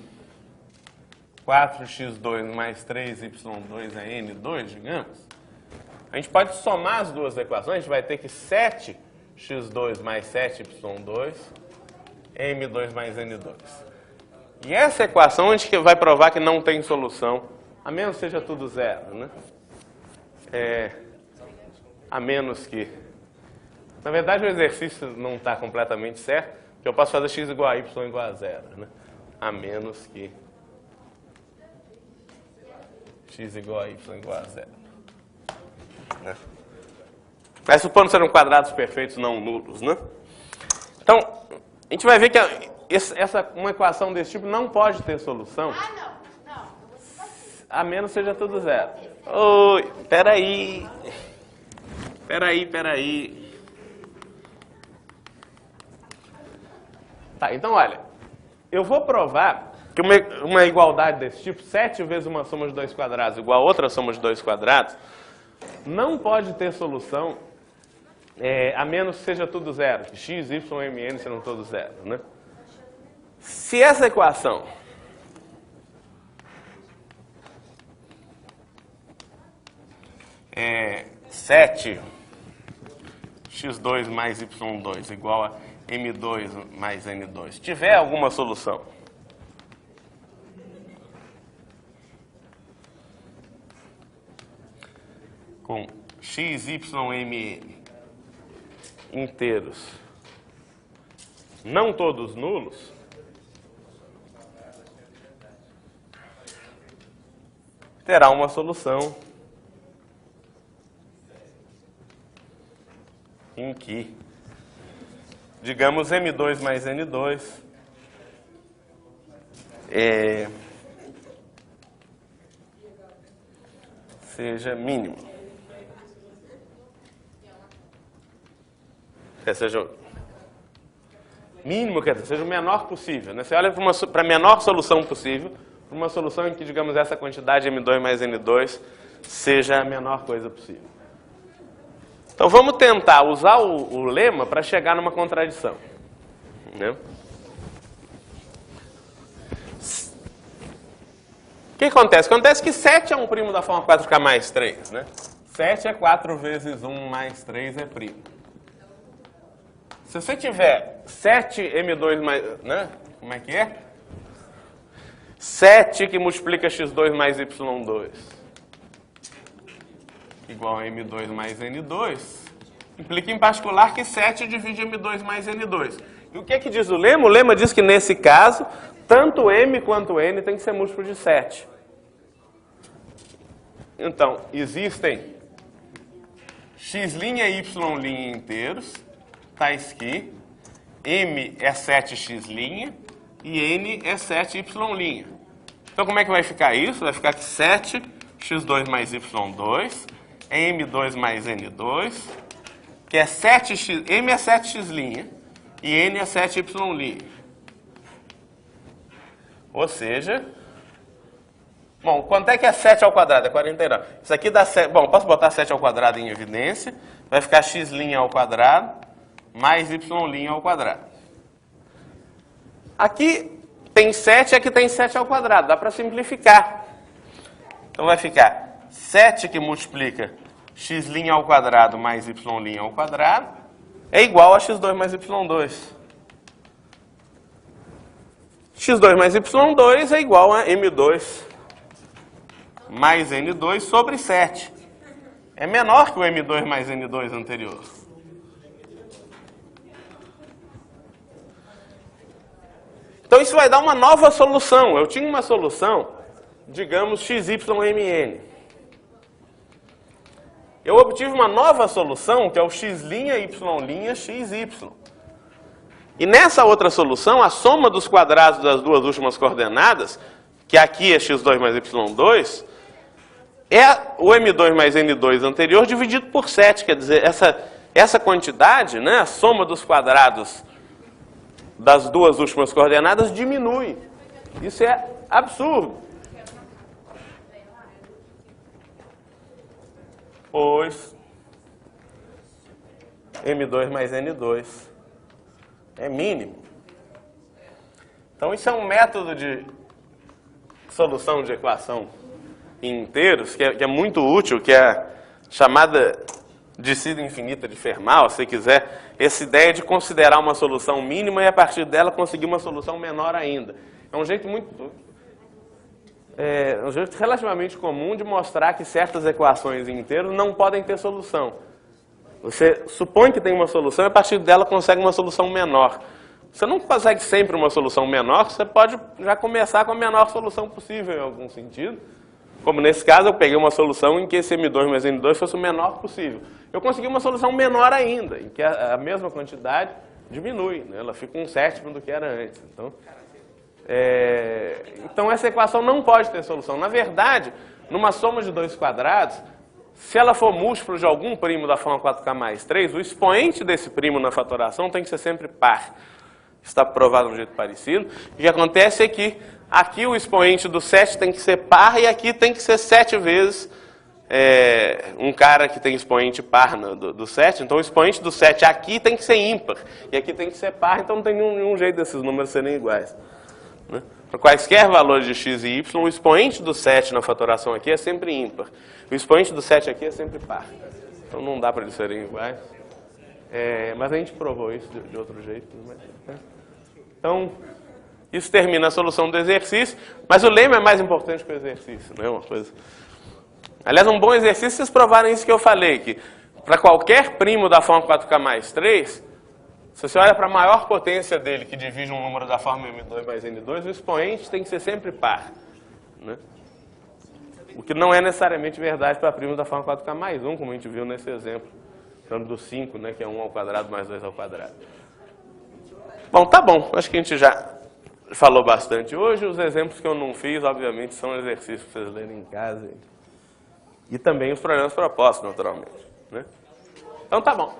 4x2 mais 3y2 é n2, digamos, a gente pode somar as duas equações, a gente vai ter que 7x2 mais 7y2 é m2 mais n2. E essa equação a gente vai provar que não tem solução, a menos que seja tudo zero, né? A menos que... Na verdade, o exercício não está completamente certo, porque eu posso fazer x igual a y igual a zero, né? A menos que x igual a y igual a zero. Né? Mas supondo que serão quadrados perfeitos não nulos, né? Então, a gente vai ver que uma equação desse tipo não pode ter solução a menos que seja tudo zero. Oi, peraí. Tá, então olha, eu vou provar que uma igualdade desse tipo, 7 vezes uma soma de dois quadrados igual a outra soma de dois quadrados, não pode ter solução a menos que seja tudo zero, que x, y, m, n serão todos zero, né? Se essa equação é 7x2 mais y2 igual a m2 mais n2 tiver alguma solução, com x, y, m, n inteiros, não todos nulos, terá uma solução em que, digamos, m2 mais n2 seja mínimo. Seja mínimo, quer dizer, seja o menor possível. Né? Você olha para a menor solução possível, para uma solução em que, digamos, essa quantidade m2 mais n2 seja a menor coisa possível. Então vamos tentar usar o lema para chegar numa contradição. Né? O que acontece? Acontece que 7 é um primo da forma 4k mais 3. Né? 7 é 4 vezes 1 mais 3 é primo. Se você tiver 7m2 mais... Né? Como é que é? 7 que multiplica x2 mais y2 igual a m2 mais n2, implica em particular que 7 divide m2 mais n2. E o que é que diz o lema? O lema diz que nesse caso, tanto m quanto n tem que ser múltiplo de 7. Então, existem x' e y' inteiros, tais que m é 7x' e n é 7y'. Então, como é que vai ficar isso? Vai ficar que 7x2 mais y2 é m2 mais n2, que é 7x, m é 7x' e n é 7y'. Ou seja, bom, quanto é que é 7 ao quadrado? É 49. Isso aqui dá 7, bom, posso botar 7 ao quadrado em evidência, vai ficar x' ao quadrado mais y' ao quadrado. Aqui tem 7, aqui tem 7 ao quadrado, dá para simplificar. Então vai ficar 7 que multiplica x' ao quadrado mais y' ao quadrado é igual a x2 mais y2. x2 mais y2 é igual a m2 mais n2 sobre 7. É menor que o m2 mais n2 anterior. Então isso vai dar uma nova solução. Eu tinha uma solução, digamos, xymn. Eu obtive uma nova solução, que é o x', y', xy. E nessa outra solução, a soma dos quadrados das duas últimas coordenadas, que aqui é x2 mais y2, é o m2 mais n2 anterior dividido por 7. Quer dizer, essa quantidade, né, a soma dos quadrados das duas últimas coordenadas diminui. Isso é absurdo. Pois m2 mais n2 é mínimo. Então isso é um método de solução de equação em inteiros que é muito útil, que é a chamada descida infinita de Fermat, se quiser, essa ideia de considerar uma solução mínima e a partir dela conseguir uma solução menor ainda. É um jeito relativamente comum de mostrar que certas equações em inteiros não podem ter solução. Você supõe que tem uma solução e a partir dela consegue uma solução menor. Você não consegue sempre uma solução menor, você pode já começar com a menor solução possível em algum sentido. Como nesse caso, eu peguei uma solução em que esse m2 mais n2 fosse o menor possível. Eu consegui uma solução menor ainda, em que a mesma quantidade diminui, né? Ela fica 1/7 do que era antes. Então essa equação não pode ter solução. Na verdade, numa soma de dois quadrados, se ela for múltiplo de algum primo da forma 4k mais 3, o expoente desse primo na fatoração tem que ser sempre par. Está provado de um jeito parecido. O que acontece é que aqui o expoente do 7 tem que ser par e aqui tem que ser 7 vezes um cara que tem expoente par do 7. Então o expoente do 7 aqui tem que ser ímpar e aqui tem que ser par, então não tem nenhum jeito desses números serem iguais. Né? Para quaisquer valores de x e y, o expoente do 7 na fatoração aqui é sempre ímpar. O expoente do 7 aqui é sempre par. Então não dá para eles serem iguais. Mas a gente provou isso de outro jeito. Então, isso termina a solução do exercício, mas o lema é mais importante que o exercício, não é uma coisa. Aliás, um bom exercício é vocês provarem isso que eu falei, que para qualquer primo da forma 4k mais 3, se você olha para a maior potência dele, que divide um número da forma m2 mais n2, o expoente tem que ser sempre par. Né? O que não é necessariamente verdade para primo da forma 4k mais 1, como a gente viu nesse exemplo, falando do 5, né, que é 1 ao quadrado mais 2 ao quadrado. Bom, tá bom. Acho que a gente já falou bastante hoje. Os exemplos que eu não fiz, obviamente, são exercícios para vocês lerem em casa. E também os problemas propostos, naturalmente. Né? Então tá bom.